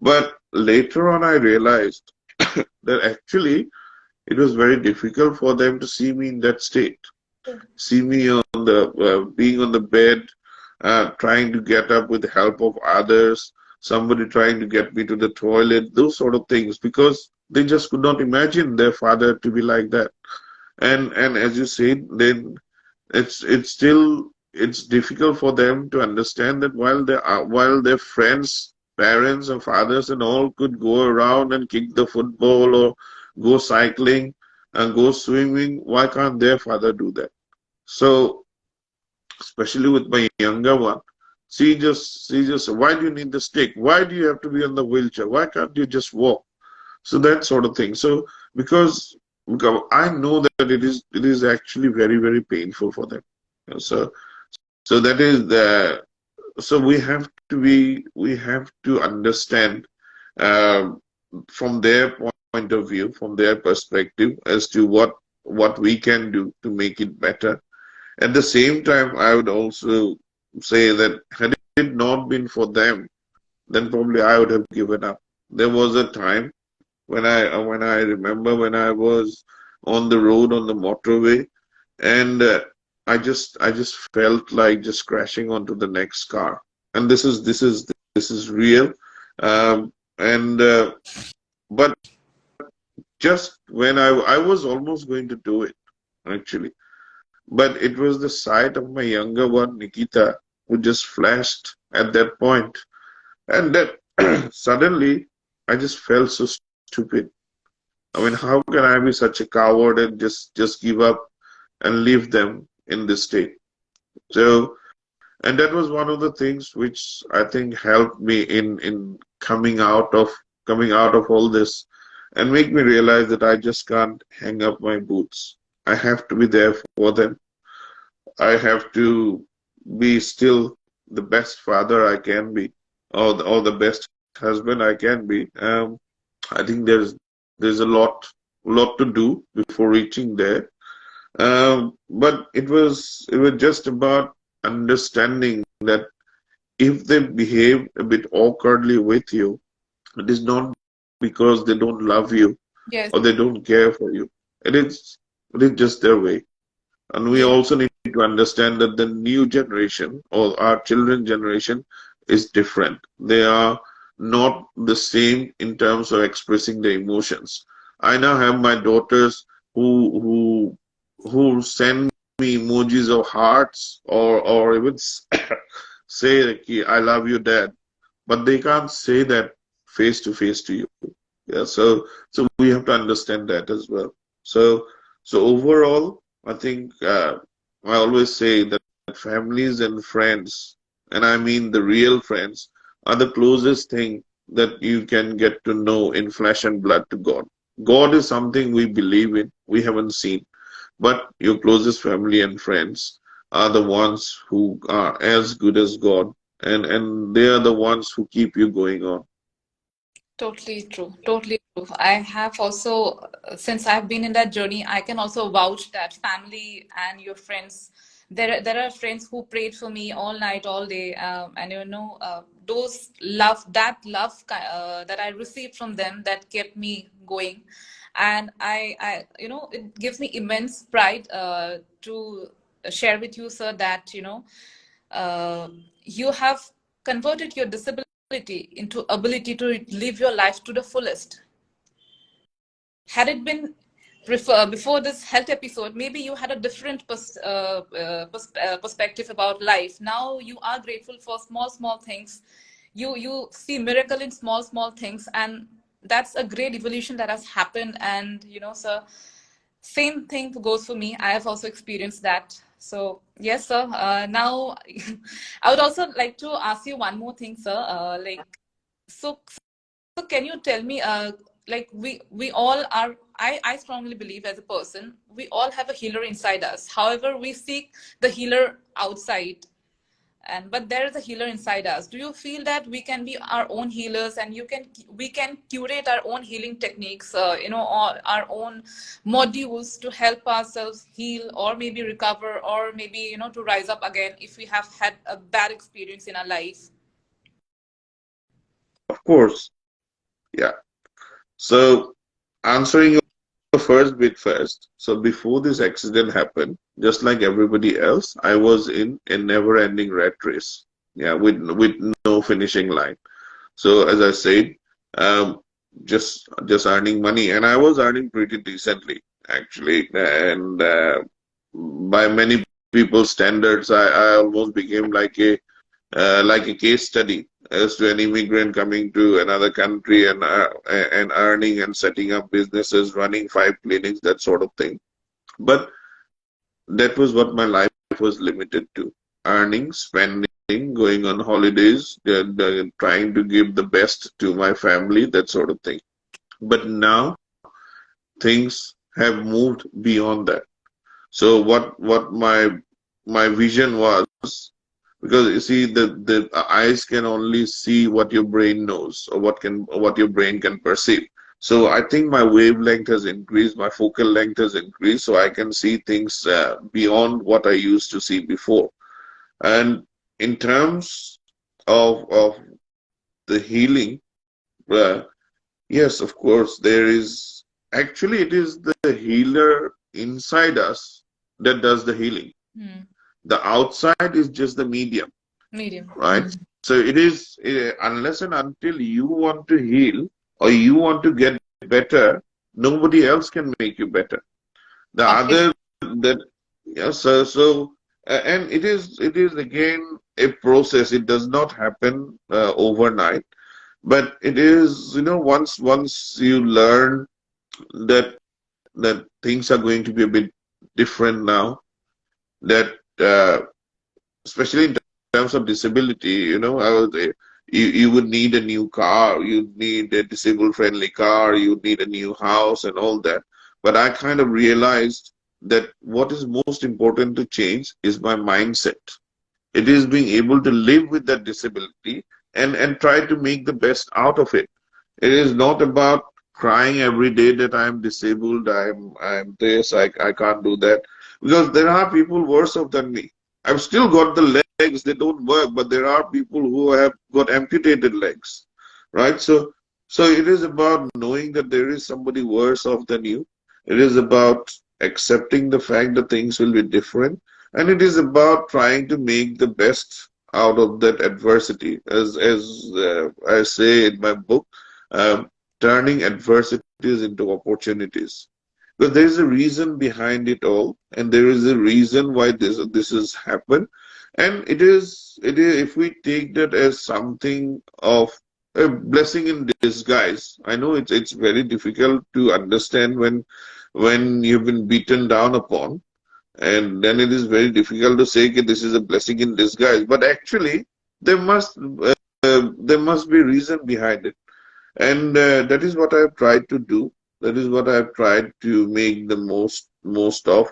But later on, I realized that actually it was very difficult for them to see me in that state. See me on the being on the bed, trying to get up with the help of others, somebody trying to get me to the toilet, those sort of things, because they just could not imagine their father to be like that. And as you said, then it's difficult for them to understand that while their friends, parents and fathers and all could go around and kick the football or go cycling and go swimming, why can't their father do that? So especially with my younger one, she just why do you need the stick? Why do you have to be on the wheelchair? Why can't you just walk? So that sort of thing. So because I know that it is actually very painful for them. So so that is the so we have to understand um, from their point of view, from their perspective, as to what we can do to make it better. At the same time, I would also say that had it not been for them, then probably I would have given up. There was a time when I remember when I was on the road on the motorway, and I just felt like just crashing onto the next car. and this is real. And but just when I was almost going to do it, actually, but it was the sight of my younger one, Nikita, who just flashed at that point, and that suddenly I just felt so stupid. I mean, how can I be such a coward and just give up and leave them in this state? So, and that was one of the things which I think helped me in coming out of all this, and make me realize that I just can't hang up my boots. I have to be there for them. I have to be still the best father I can be, or the best husband I can be. I think there's a lot to do before reaching there. But it was just about understanding that if they behave a bit awkwardly with you, it is not because they don't love you or they Yes. don't care for you. It is just their way. And we Yes. also need to understand that the new generation or our children generation is different. They are not the same in terms of expressing their emotions. I now have my daughters who send me emojis of hearts or even say like, I love you, dad, but they can't say that face to face to you. Yeah, so we have to understand that as well. So so overall, I think I always say that families and friends, and I mean the real friends, are the closest thing that you can get to know in flesh and blood to God. God is something we believe in, we haven't seen, but your closest family and friends are the ones who are as good as God, and they are the ones who keep you going on. Totally true. Totally true. I have also, since I've been in that journey, I can also vouch that family and your friends. There are friends who prayed for me all night, all day, and those love, that I received from them, that kept me going, and it gives me immense pride to share with you, sir, that uh, you have converted your disability into ability to live your life to the fullest. Had it been before this health episode, maybe you had a different perspective about life. Now you are grateful for small things. You see miracle in small things, and that's a great evolution that has happened. And sir, same thing goes for me. I have also experienced that. So yes, sir. Now, I would also like to ask you one more thing, sir. So can you tell me, like we all are. I strongly believe, as a person, we all have a healer inside us. However, we seek the healer outside, and but there is a healer inside us. Do you feel that we can be our own healers, and we can curate our own healing techniques, or our own modules to help ourselves heal, or maybe recover, or maybe to rise up again if we have had a bad experience in our life? Of course, yeah. So answering your first bit first. So before this accident happened, just like everybody else, I was in a never-ending rat race. Yeah, with no finishing line. So as I said, um, just earning money, and I was earning pretty decently actually, and by many people's standards, I almost became like a case study as to an immigrant coming to another country and earning and setting up businesses, running 5 clinics, that sort of thing. But that was what my life was limited to: earning, spending, going on holidays, trying to give the best to my family, that sort of thing. But now things have moved beyond that. So what my vision was, because you see the eyes can only see what your brain knows, or what your brain can perceive. So I think my wavelength has increased, my focal length has increased, so I can see things beyond what I used to see before. And in terms of the healing, uh, yes, of course, there is actually, it is the healer inside us that does the healing. Hmm. The outside is just the medium, Medium. right? So it is, unless and until you want to heal or you want to get better, nobody else can make you better. The Completely. other that, yeah, and it is again a process. It does not happen overnight, but it is, once you learn that things are going to be a bit different now, that especially in terms of disability, you would need a new car, you'd need a disabled friendly car, you'd need a new house and all that. But I kind of realized that what is most important to change is my mindset. It is being able to live with that disability and try to make the best out of it. It is not about crying every day that I'm disabled, I'm this, I can't do that. Because there are people worse off than me. I've still got the legs, they don't work, but there are people who have got amputated legs. Right? So it is about knowing that there is somebody worse off than you. It is about accepting the fact that things will be different. And it is about trying to make the best out of that adversity. As I say in my book, um, turning adversities into opportunities. But there is a reason behind it all, and there is a reason why this has happened. And it is if we take that as something of a blessing in disguise. I know it's very difficult to understand when you've been beaten down upon, and then it is very difficult to say that this is a blessing in disguise. But actually, there must there must be reason behind it. And that is what I've tried to do. That is what I've tried to make the most of.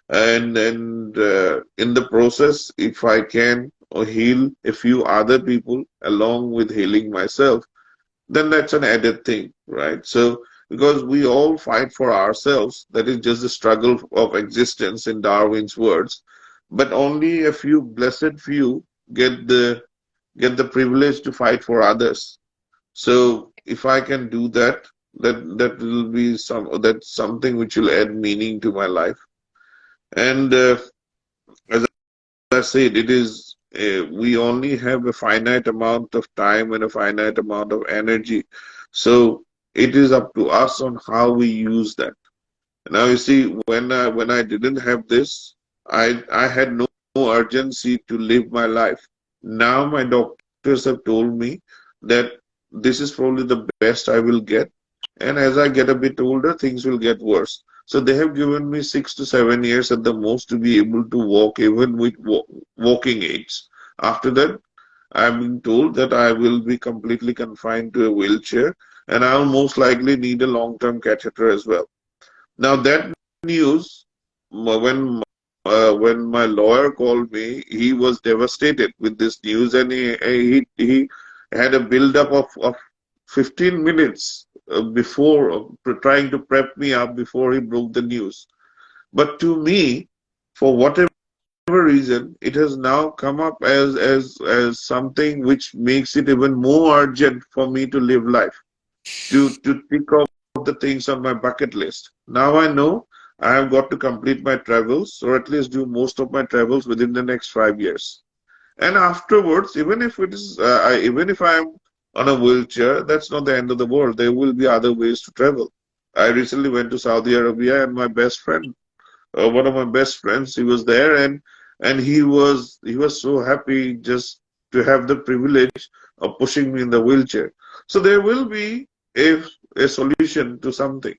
And in the process, if I can heal a few other people along with healing myself, then that's an added thing, right? So because we all fight for ourselves, that is just the struggle of existence in Darwin's words. But only a few blessed few get the privilege to fight for others. So if I can do that, that will be that's something which will add meaning to my life. And as I said, it is we only have a finite amount of time and a finite amount of energy. So it is up to us on how we use that. Now you see, when I didn't have this, I had no urgency to live my life. Now my doctors have told me that this is probably the best I will get, and as I get a bit older, things will get worse. So they have given me 6 to 7 years at the most to be able to walk, even with walking aids. After that, I'm being told that I will be completely confined to a wheelchair, and I'll most likely need a long-term catheter as well. Now that news, when my lawyer called me, he was devastated with this news, and he had a build-up of 15 minutes before trying to prep me up before he broke the news. But to me, for whatever reason, it has now come up as something which makes it even more urgent for me to live life, to tick off the things on my bucket list. Now I know I have got to complete my travels, or at least do most of my travels within the next 5 years. And afterwards, even if I am on a wheelchair, that's not the end of the world. There will be other ways to travel. I recently went to Saudi Arabia, and my best friend, one of my best friends, he was there, and he was so happy just to have the privilege of pushing me in the wheelchair. So there will be a, a solution to something.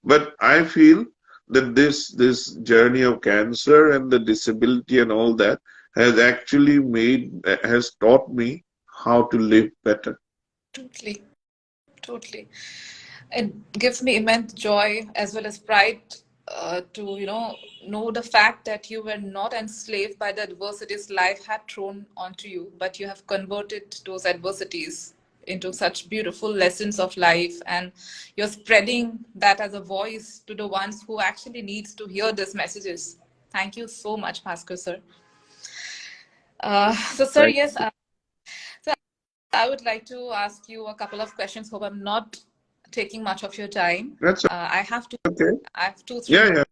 But I feel that this journey of cancer and the disability and all that has taught me how to live better. Totally. Totally. It gives me immense joy as well as pride to know the fact that you were not enslaved by the adversities life had thrown onto you, but you have converted those adversities into such beautiful lessons of life, and you're spreading that as a voice to the ones who actually needs to hear these messages. Thank you so much, Bhaskar sir. So sir, Thank yes, so I would like to ask you a couple of questions. Hope I'm not taking much of your time. That's okay. I have two, three Yeah, more.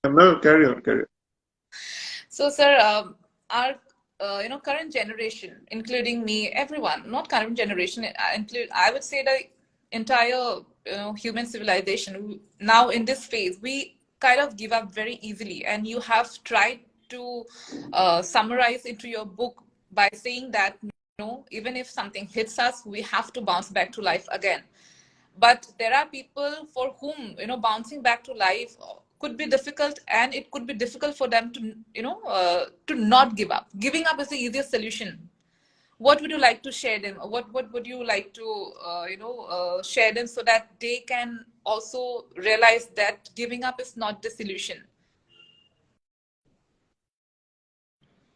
yeah. No, carry on, carry on. So, sir, our current generation, including me, everyone, not current generation, I would say the entire human civilization now in this phase, we kind of give up very easily. And you have tried to summarize into your book by saying that even if something hits us, we have to bounce back to life again. But there are people for whom bouncing back to life could be difficult, and it could be difficult for them to to not give up. Giving up is the easiest solution. What would you like to share them? What would you like to share them, so that they can also realize that giving up is not the solution?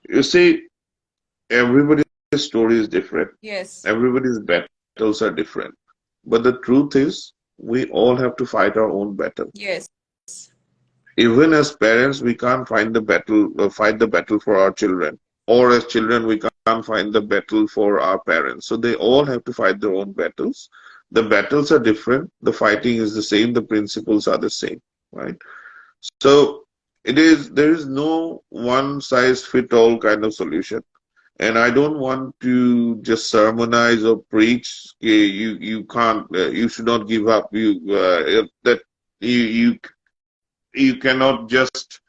You see, everybody's story is different. Yes. Everybody's battles are different. But the truth is, we all have to fight our own battle. Yes. Even as parents, we can't fight the battle for our children. Or as children, we can't find the battle for our parents. So they all have to fight their own battles. The battles are different. The fighting is the same. The principles are the same, right? So there is no one size fit all kind of solution. And I don't want to just sermonize or preach. You can't. You should not give up. That you you cannot just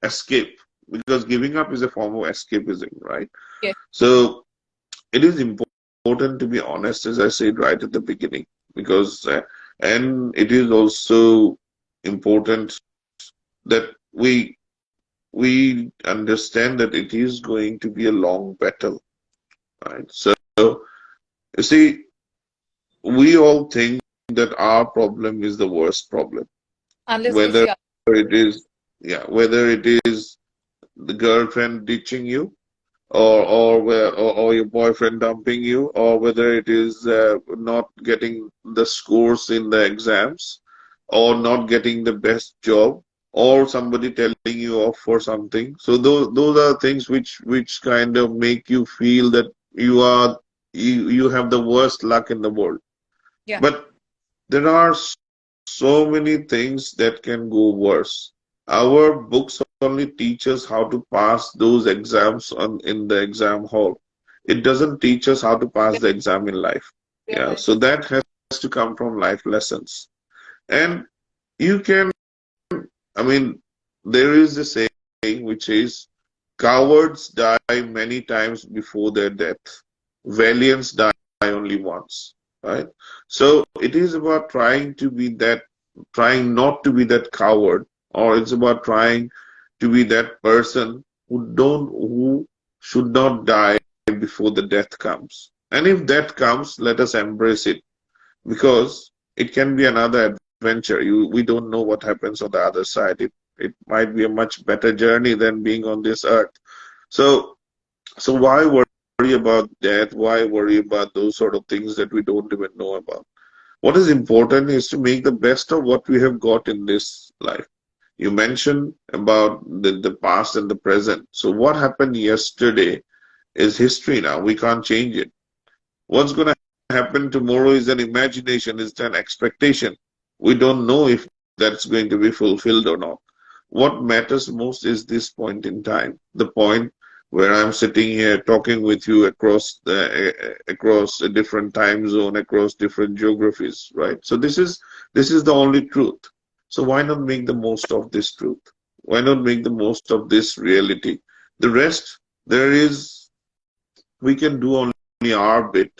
escape, because giving up is a form of escapism, right? Yes. So it is important to be honest, as I said right at the beginning, because and it is also important that we understand that it is going to be a long battle, right? So you see, we all think that our problem is the worst problem, Unless we whether see. it is, yeah, whether it is the girlfriend ditching you, or your boyfriend dumping you, or whether it is not getting the scores in the exams, or not getting the best job, or somebody telling you off for something. So those are things which kind of make you feel that you have the worst luck in the world. Yeah. But there are so many things that can go worse. Our books only teach us how to pass those exams in the exam hall. It doesn't teach us how to pass the exam in life. Real Yeah, life. so that has to come from life lessons. And you can, I mean, there is a saying which is, cowards die many times before their death. Valiants die only once, right? So it is about trying not to be that coward, or it's about trying to be that person who should not die before the death comes. And if death comes, let us embrace it, because it can be another adventure. We don't know what happens on the other side. It might be a much better journey than being on this earth. So why worry about death? Why worry about those sort of things that we don't even know about? What is important is to make the best of what we have got in this life. You mentioned about the past and the present. So what happened yesterday is history now. We can't change it. What's going to happen tomorrow is an imagination, is an expectation. We don't know if that's going to be fulfilled or not. What matters most is this point in time, the point where I'm sitting here talking with you across a different time zone, across different geographies, right? So this is the only truth. So why not make the most of this truth? Why not make the most of this reality? The rest, we can do only our bit,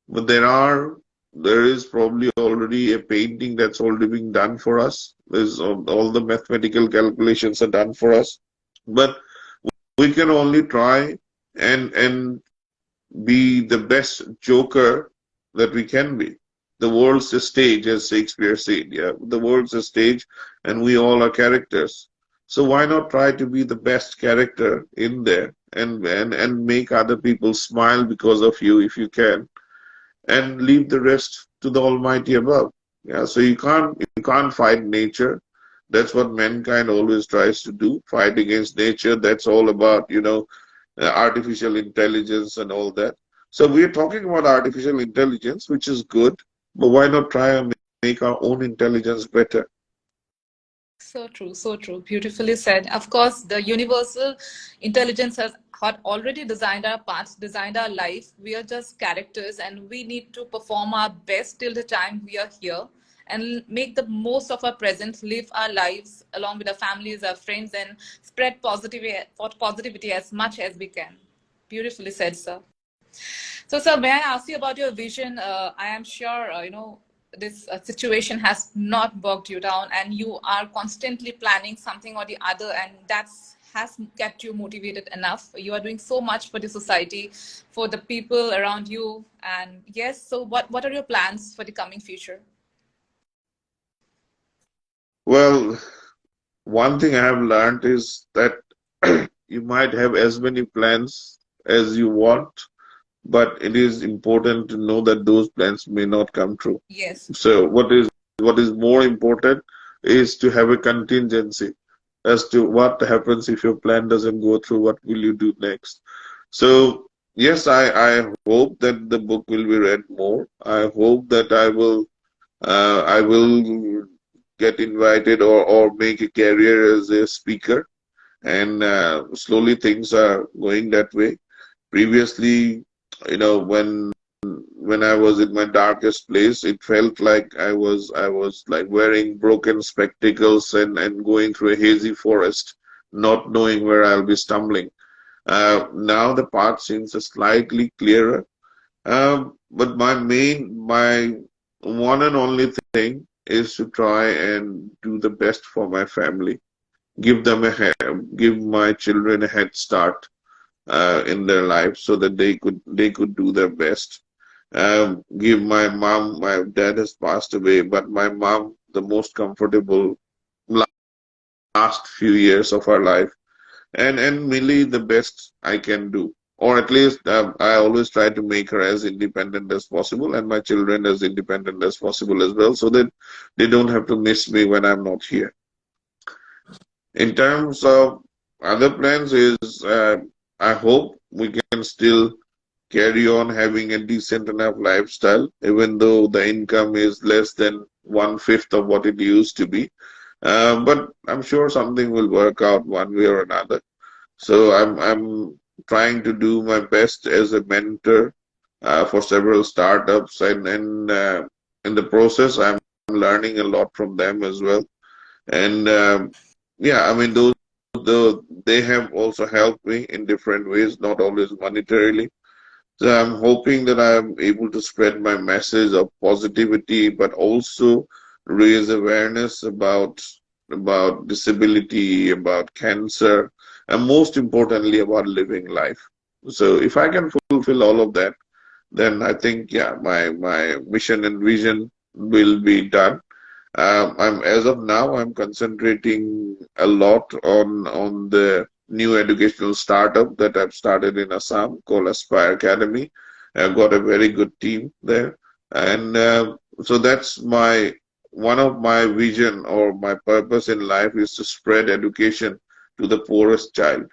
but there is probably already a painting that's already being done for us. There's all the mathematical calculations are done for us, but we can only try and be the best joker that we can be. The world's a stage, as Shakespeare said. Yeah, the world's a stage, and we all are characters. So why not try to be the best character in there, and make other people smile because of you if you can, and leave the rest to the Almighty above. Yeah, so you can't fight nature. That's what mankind always tries to do, fight against nature. That's all about, artificial intelligence and all that. So we're talking about artificial intelligence, which is good, but why not try and make our own intelligence better? So true, so true. Beautifully said. Of course, the universal intelligence has had already designed our paths, designed our life. We are just characters and we need to perform our best till the time we are here and make the most of our present, live our lives along with our families, our friends, and spread positivity as much as we can. Beautifully said, sir. So, sir, may I ask you about your vision? I am sure, this situation has not bogged you down and you are constantly planning something or the other, and that's has kept you motivated enough. You are doing so much for the society, for the people around you. And yes, so what are your plans for the coming future? Well, one thing I have learned is that you might have as many plans as you want, but it is important to know that those plans may not come true. Yes. So what is more important is to have a contingency as to what happens if your plan doesn't go through, what will you do next? So yes, I hope that the book will be read more. I hope that I will get invited or make a career as a speaker, and slowly things are going that way. Previously, when I was in my darkest place, it felt like I was like wearing broken spectacles and going through a hazy forest, not knowing where I'll be stumbling. Now the path seems slightly clearer. But my one and only thing is to try and do the best for my family, give my children a head start in their life so that they could do their best. Give my dad has passed away, but my mom the most comfortable last few years of her life, and mainly the best I can do. Or at least I always try to make her as independent as possible and my children as independent as possible as well, so that they don't have to miss me when I'm not here. In terms of other plans is I hope we can still carry on having a decent enough lifestyle, even though the income is less than one-fifth of what it used to be. But I'm sure something will work out one way or another. So I'm trying to do my best as a mentor for several startups, and in the process, I'm learning a lot from them as well. And yeah, I mean they have also helped me in different ways, not always monetarily. So I'm hoping that I'm able to spread my message of positivity, but also raise awareness about disability, about cancer, and most importantly about living life. So if I can fulfill all of that, then I think yeah, my mission and vision will be done. As of now, I'm concentrating a lot on the new educational startup that I've started in Assam called Aspire Academy. I've got a very good team there, and so that's my one of my vision or my purpose in life is to spread education to the poorest child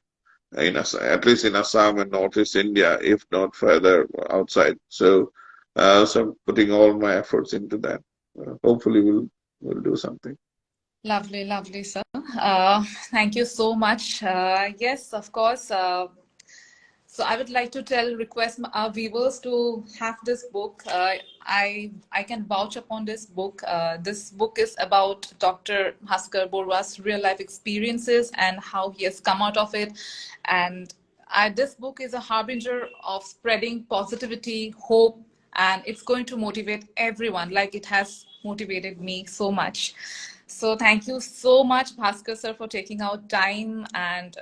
in at least in Assam and Northeast India, if not further outside. So I'm putting all my efforts into that. Hopefully, we'll do something. Lovely, lovely, sir. Thank you so much. Yes, of course. So I would like to request our viewers to have this book. I can vouch upon this book. This book is about Dr. Bhaskar Borwa's real life experiences and how he has come out of it. And this book is a harbinger of spreading positivity, hope, and it's going to motivate everyone like it has motivated me so much. So thank you so much, Bhaskar sir, for taking out time and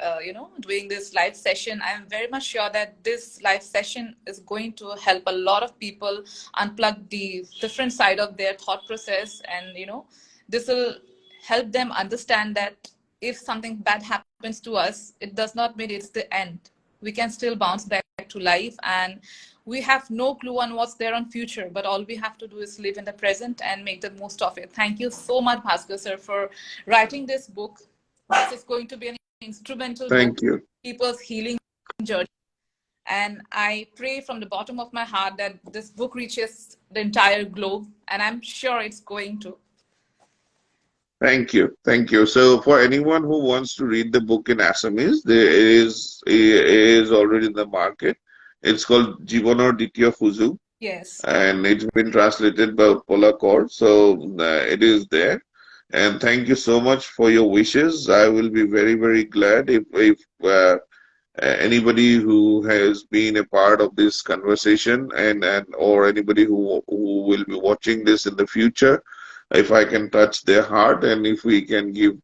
doing this live session. I am very much sure that this live session is going to help a lot of people unplug the different side of their thought process, and this will help them understand that if something bad happens to us, it does not mean it's the end. We can still bounce back to life, and we have no clue on what's there on future, but all we have to do is live in the present and make the most of it. Thank you so much, Bhaskar sir, for writing this book. This is going to be an instrumental book Thank you. in people's healing journey, and I pray from the bottom of my heart that this book reaches the entire globe, and I'm sure it's going to. Thank you. Thank you. So for anyone who wants to read the book in Assamese, it is already in the market. It's called Jivanor Ditya Fuzu, Yes. and it's been translated by Pola Kaur. So it is there. And thank you so much for your wishes. I will be very, very glad if anybody who has been a part of this conversation and or anybody who will be watching this in the future, if I can touch their heart and if we can give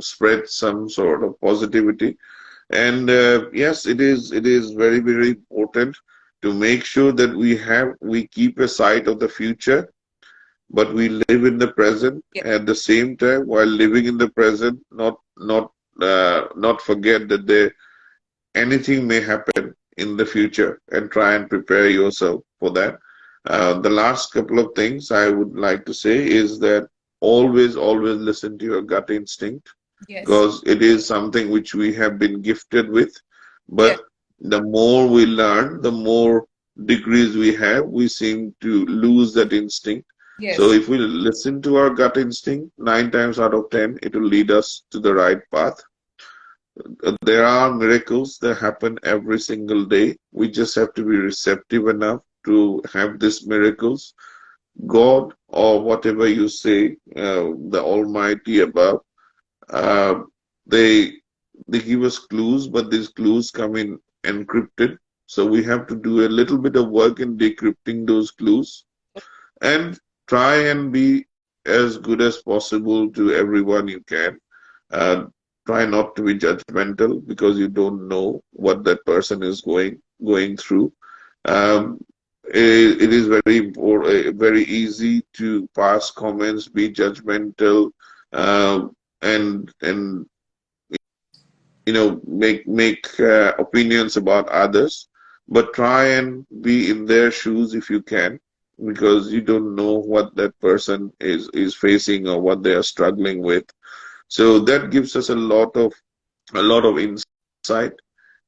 spread some sort of positivity. And yes, it is very, very important to make sure that we keep a sight of the future, but we live in the present Yes. at the same time. While living in the present, not forget that anything may happen in the future, and try and prepare yourself for that. The last couple of things I would like to say is that always listen to your gut instinct, Yes. because it is something which we have been gifted with. Yes. But the more we learn, the more degrees we have, we seem to lose that instinct. So Yes. if we listen to our gut instinct, 9 times out of 10, it will lead us to the right path. There are miracles that happen every single day. We just have to be receptive enough to have these miracles. God, or whatever you say, the Almighty above, uh, they they give us clues, but these clues come in encrypted. So we have to do a little bit of work in decrypting those clues and try and be as good as possible to everyone you can. Uh, Try not to be judgmental, because you don't know what that person is going through. Um, it is very important, very easy to pass comments, be judgmental, and make opinions about others, but try and be in their shoes if you can, because you don't know what that person is facing or what they are struggling with. So that gives us a lot of insight.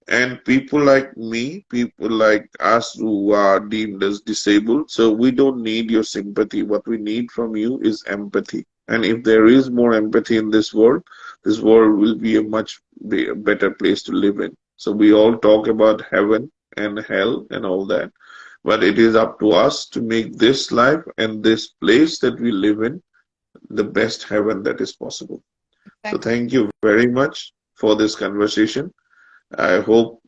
And people like me, people like us who are deemed as disabled, so we don't need your sympathy. What we need from you is empathy. And if there is more empathy in this world will be a better place to live in. So we all talk about heaven and hell and all that, but it is up to us to make this life and this place that we live in the best heaven that is possible. So Exactly. thank you very much for this conversation. I hope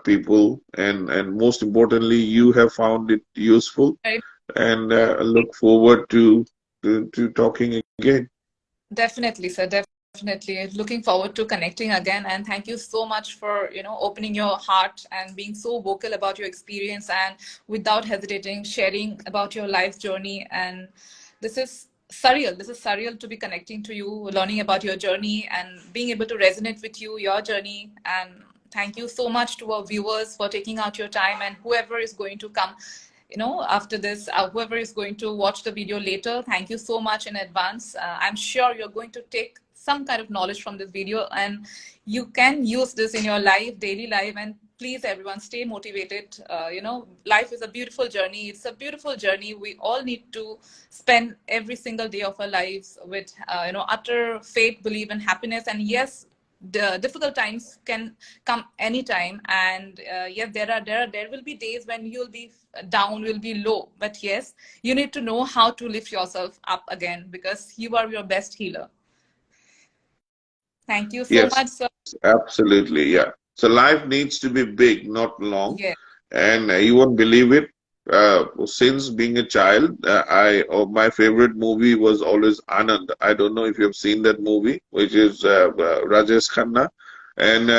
people and most importantly you have found it useful, Very and look forward to talking again. definitely, sir. Definitely. Looking forward to connecting again. And thank you so much for, opening your heart and being so vocal about your experience and without hesitating, sharing about your life journey. And this is surreal. This is surreal to be connecting to you, learning about your journey and being able to resonate with you, your journey. And thank you so much to our viewers for taking out your time, and whoever is going to come after this, whoever is going to watch the video later, thank you so much in advance. I'm sure you're going to take some kind of knowledge from this video, and you can use this in your life, daily life. And please, everyone, stay motivated. Life is a beautiful journey. It's a beautiful journey. We all need to spend every single day of our lives with utter faith, belief, and happiness. And yes, the difficult times can come anytime, and yes, there will be days when you'll be down, will be low, but yes, you need to know how to lift yourself up again, because you are your best healer. Thank you so Yes, much, sir. absolutely. Yeah. So life needs to be big, not long. Yes. And you won't believe it. Since being a child, my favorite movie was always Anand. I don't know if you've seen that movie, which is Rajesh Khanna, and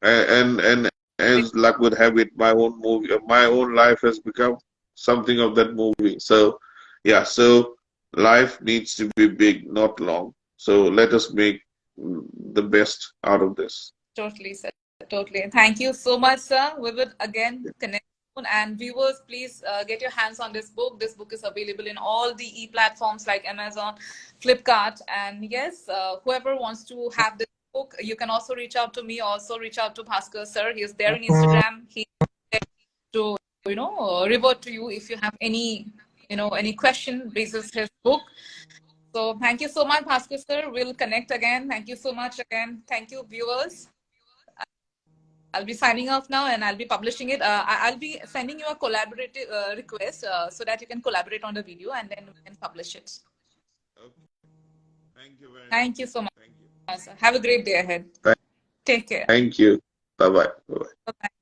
and as luck would have it, my own movie, my own life has become something of that movie. So yeah, so life needs to be big, not long. So let us make the best out of this. Totally, sir. Totally. Thank you so much, sir. We will again connect soon. And viewers, please get your hands on this book. This book is available in all the e-platforms like Amazon, Flipkart. And yes, whoever wants to have this book, you can also reach out to me. Also reach out to Bhaskar, sir. He's there in Instagram. He to revert to you if you have any question basis his book. So thank you so much, Bhaskar sir. We'll connect again. Thank you so much again. Thank you, viewers. I'll be signing off now and I'll be publishing it. I'll be sending you a collaborative request so that you can collaborate on the video and then we can publish it. Okay. Thank you very Thank much. you so much, Thank you. sir. Have a great day ahead. Thank Take care. thank you. Bye bye. Bye bye. Bye-bye.